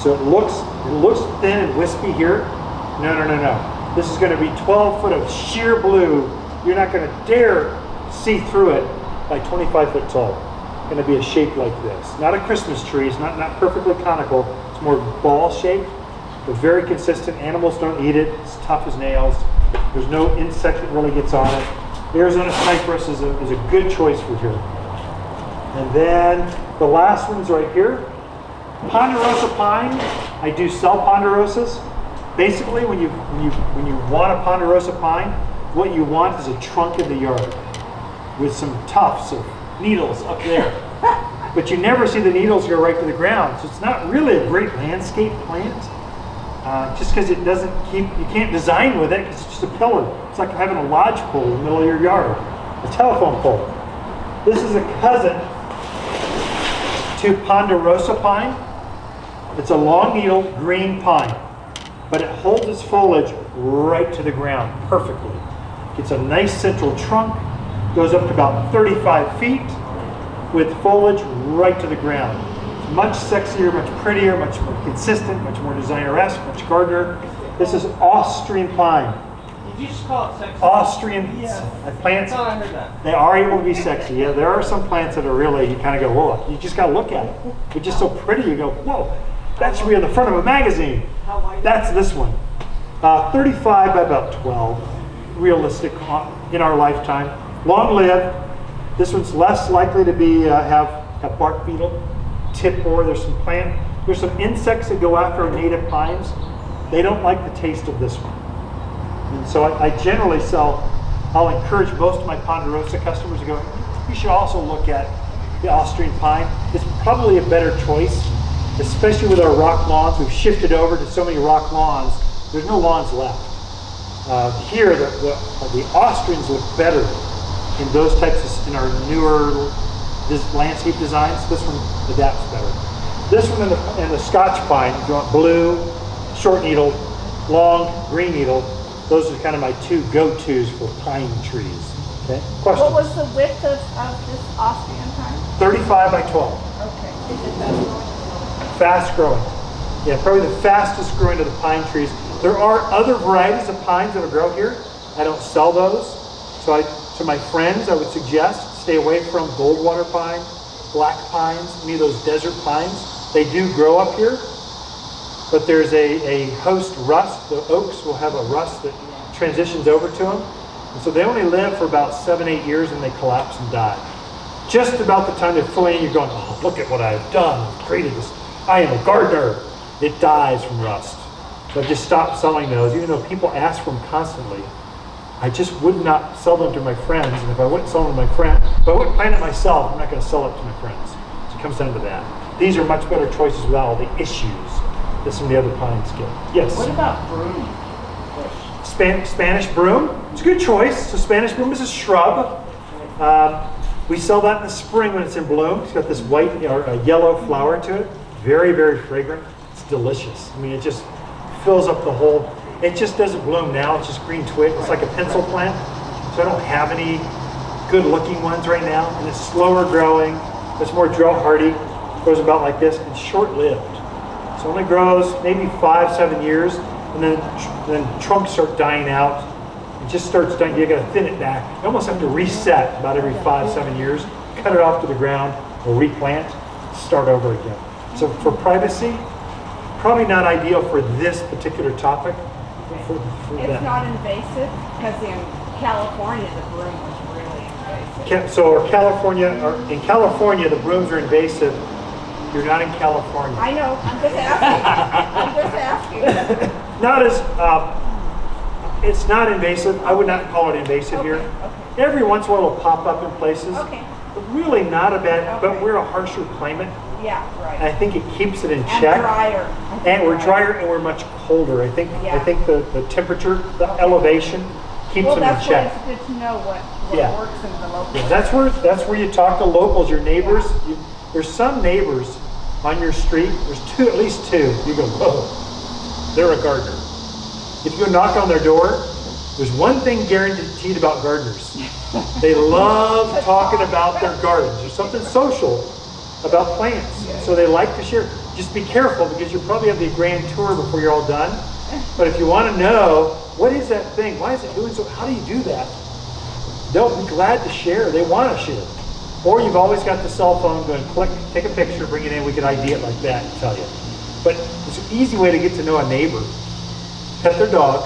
So it looks thin and wispy here. No. This is going to be 12 foot of sheer blue. You're not going to dare see through it by 25 foot tall. It's going to be a shape like this. Not a Christmas tree. It's not perfectly conical. It's more ball shaped, but very consistent. Animals don't eat it. It's tough as nails. There's no insect that really gets on it. Arizona cypress is a good choice for here. And then the last one's right here. Ponderosa pine. I do sell ponderosas. Basically, when you want a ponderosa pine, what you want is a trunk in the yard with some tufts of needles up there. But you never see the needles go right to the ground, so it's not really a great landscape plant. Just because it doesn't you can't design with it because it's just a pillar. It's like having a lodge pole in the middle of your yard, a telephone pole. This is a cousin to ponderosa pine. It's a long needle green pine, but it holds its foliage right to the ground perfectly. It's a nice central trunk, goes up to about 35 feet with foliage right to the ground. It's much sexier, much prettier, much more consistent, much more designer-esque, much gardener. This is Austrian pine. Did you just call it sexy? Austrian plants, I thought I heard that. they are able to be sexy. Yeah, there are some plants that are really, you kind of go, whoa, you just got to look at it. It's just so pretty, you go, whoa, that should be on the front of a magazine. That's this one. 35 by about 12, realistic in our lifetime. Long lived. This one's less likely to be have bark beetle, tip borer. There's some insects that go after native pines. They don't like the taste of this one. And so I generally I'll encourage most of my ponderosa customers to go, you should also look at the Austrian pine. It's probably a better choice, especially with our rock lawns. We've shifted over to so many rock lawns. There's no lawns left. Here, the Austrians look better in those types in our newer landscape designs. This one adapts better. This one and the Scotch pine, if you want blue, short needle, long, green needle, those are kind of my two go-tos for pine trees. Okay, questions? What was the width of this Austrian pine? 35 by 12. Okay. Is it Fast growing. Yeah, probably the fastest growing of the pine trees. There are other varieties of pines that will grow here. I don't sell those. So to my friends, I would suggest stay away from goldwater pine, black pines, any of those desert pines. They do grow up here. But there's a host rust. The oaks will have a rust that transitions over to them. And so they only live for about 7-8 years and they collapse and die. Just about the time they're fully in, you're going, oh, look at what I've done. I've created this. I am a gardener. It dies from rust. So I've just stopped selling those, even though people ask for them constantly. I just would not sell them to my friends. And if I wouldn't sell them to my friend, if I wouldn't plant it myself, I'm not going to sell it to my friends. So it comes down to that. These are much better choices without all the issues that some of the other pines get. Yes? What about broom? Spanish broom. It's a good choice. So Spanish broom is a shrub. We sell that in the spring when it's in bloom. It's got this white or a yellow flower to it. Very, very fragrant. It's delicious. I mean, it just fills up the whole. It just doesn't bloom now. It's just green twig. It's like a pencil plant. So I don't have any good looking ones right now. And it's slower growing. It's more drought hardy. Grows about like this and short lived. So it only grows maybe 5-7 years, and then trunks start dying out. It just starts dying. You got to thin it back. You almost have to reset about every 5-7 years, cut it off to the ground, or replant, start over again. So for privacy, probably not ideal for this particular topic. For It's that. not invasive because in California the broom was really invasive. In California, the brooms are invasive You're not in California. I know, I'm just asking. I'm just asking. Not as, it's not invasive. I would not call it invasive here. Okay. Every once in a while it'll pop up in places. Okay, But really not a bad, but Okay. we're a harsher climate. yeah, And I right. think it keeps it in And check. drier. I think And we're drier and we're much colder. I think Yeah. the temperature, the elevation keeps Well, them in that's why check. it's good to know what Yeah. works in the local. Yeah, that's where you talk to locals, your neighbors. There's some neighbors on your street. There's two, at least two. You go, whoa, they're a gardener. If you go knock on their door, there's one thing guaranteed about gardeners. They love talking about their gardens. There's something social about plants, so they like to share. Just be careful because you'll probably have the grand tour before you're all done. But if you want to know what is that thing, why is it doing so? How do you do that? They'll be glad to share. They want to share. Or you've always got the cell phone going, click, take a picture, bring it in. We can ID it like that and tell you. But it's an easy way to get to know a neighbor. Pet their dog,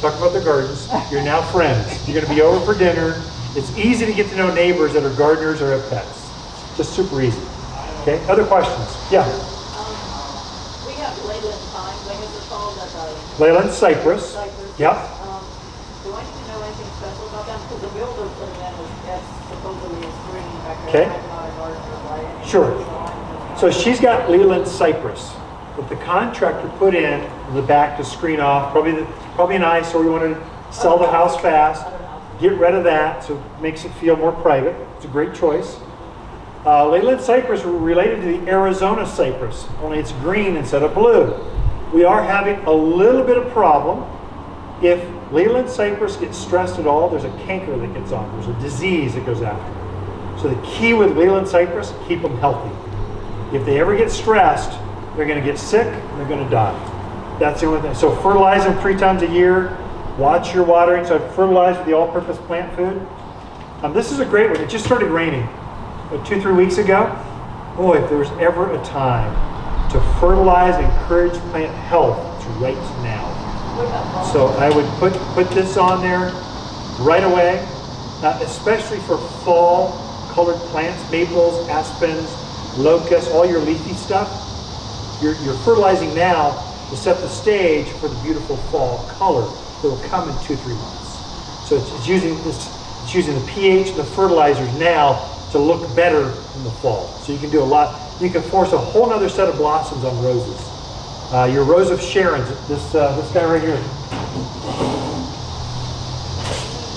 talk about their gardens. You're now friends. You're going to be over for dinner. It's easy to get to know neighbors that are gardeners or have pets. Just super easy. Okay, other questions? Yeah. We have Leyland pine, when is it called, Leyland cypress. cypress? Yep. Do I need to know anything special about them? Because the builder put them in as supposedly a screen back Okay. there. I'm not a gardener by any Sure. means, so I'm just- So she's got Leyland cypress that the contractor put in the back to screen off, probably an eyesore. You want to sell the house fast, get rid of that, so it makes it feel more private. It's a great choice. Leyland cypress are related to the Arizona cypress, only it's green instead of blue. We are having a little bit of problem. If Leyland cypress gets stressed at all, there's a canker that gets on. There's a disease that goes after it. So the key with Leyland cypress, keep them healthy. If they ever get stressed, they're going to get sick and they're going to die. That's the only thing. So fertilize them 3 times a year. Watch your watering. So I fertilize with the all-purpose plant food. This is a great one. It just started raining 2-3 weeks ago. Boy, if there was ever a time to fertilize and encourage plant health, it's right now. So I would put this on there right away, especially for fall colored plants, maples, aspens, locusts, all your leafy stuff. You're fertilizing now to set the stage for the beautiful fall color that will come in 2-3 months. So it's using the pH and the fertilizers now to look better in the fall. So you can do a lot. You can force a whole other set of blossoms on roses. Your Rose of Sharon's, this guy right here.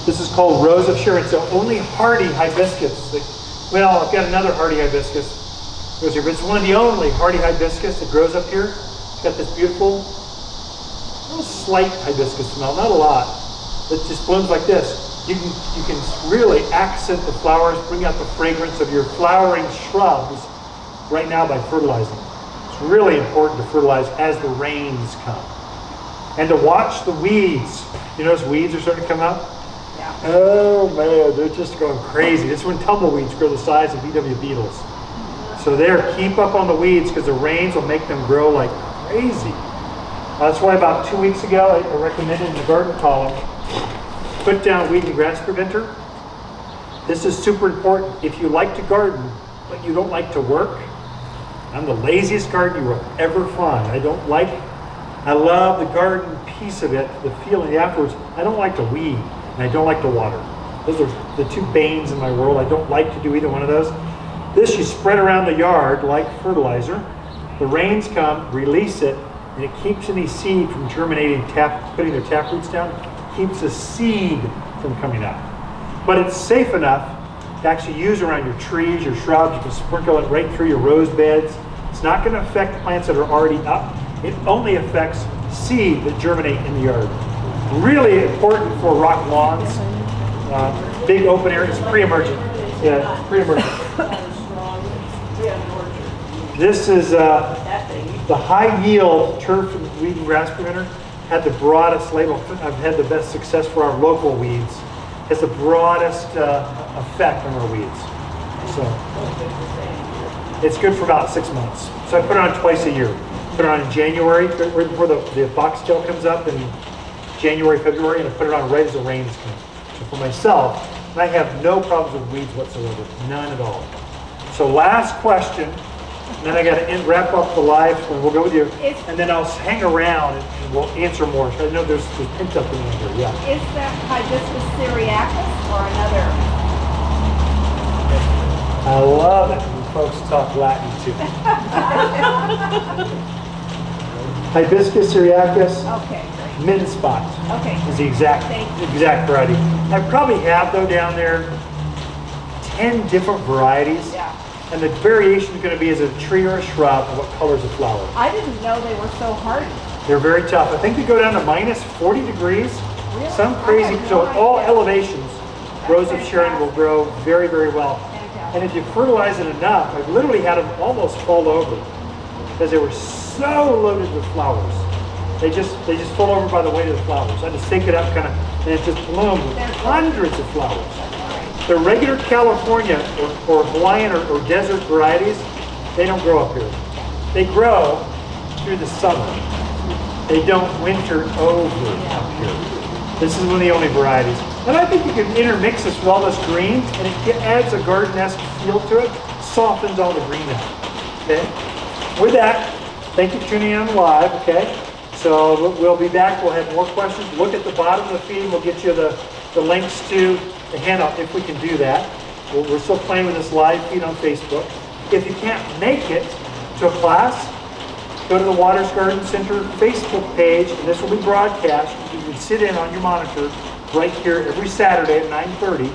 This is called Rose of Sharon. It's the only hardy hibiscus. Well, I've got another hardy hibiscus. Goes here, but it's one of the only hardy hibiscus that grows up here. It's got this beautiful, little slight hibiscus smell, not a lot. It just blooms like this. You can really accent the flowers, bring out the fragrance of your flowering shrubs right now by fertilizing. It's really important to fertilize as the rains come. And to watch the weeds. You notice weeds are starting to come up? Yeah. Oh man, they're just going crazy. This is when tumbleweeds grow the size of VW Beetles. So keep up on the weeds because the rains will make them grow like crazy. That's why about 2 weeks ago I recommended in the garden column, put down weed and grass preventer. This is super important. If you like to garden, but you don't like to work, I'm the laziest gardener you will ever find. I love the garden piece of it, the feeling afterwards. I don't like to weed, and I don't like to water. Those are the 2 banes in my world. I don't like to do either one of those. This you spread around the yard like fertilizer. The rains come, release it, and it keeps any seed from germinating, putting their tap roots down. Keeps the seed from coming out. But it's safe enough to actually use around your trees, your shrubs. You can sprinkle it right through your rose beds. It's not going to affect plants that are already up. It only affects seed that germinate in the yard. Really important for rock lawns, big open areas, pre-emergent. Yeah, it's pre-emergent. This is the high yield turf and weed and grass preventer. Had the broadest label. I've had the best success for our local weeds. Has the broadest effect on our weeds. So it's good for about 6 months. So I put it on twice a year. Put it on in January, where the foxtail comes up in January, February, and I put it on right as the rains come. So for myself, I have no problems with weeds whatsoever. None at all. So last question. And then I got to wrap up the live, and we'll go with you. It's- And then I'll hang around and we'll answer more. I know there's pent up in there, yeah. Is that Hibiscus syriacus or another? I love it when folks talk Latin too. Hibiscus syriacus, Okay, great. mint spot Okay. is the exact Thank you. variety. I probably have though down there 10 different varieties. Yeah. And the variation is going to be as a tree or a shrub and what colors of flower. I didn't know they were so hardy. They're very tough. I think they go down to minus 40 degrees. Really? Some I crazy, had so no at all idea. elevations, Rose of Sharon will grow very, very well. And if you fertilize it enough, I've literally had them almost fall over because they were so loaded with flowers. They just fall over by the weight of the flowers. I just take it up kind of, and it just bloomed with hundreds of flowers. The regular California or Hawaiian or desert varieties, they don't grow up here. They grow through the summer. They don't winter over up here. This is one of the only varieties. And I think you can intermix this with all this green, and it adds a garden-esque feel to it, softens all the green out. Okay? With that, thank you for tuning in live, okay? So we'll be back, we'll have more questions. Look at the bottom of the feed, we'll get you the links to the handout if we can do that. We're still playing with this live feed on Facebook. If you can't make it to a class, go to the Waters Garden Center Facebook page, and this will be broadcast. You can sit in on your monitor right here every Saturday at 9:30.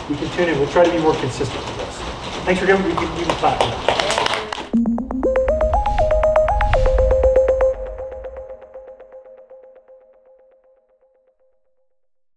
You can tune in. We'll try to be more consistent with this. Thanks for coming. You can clap now.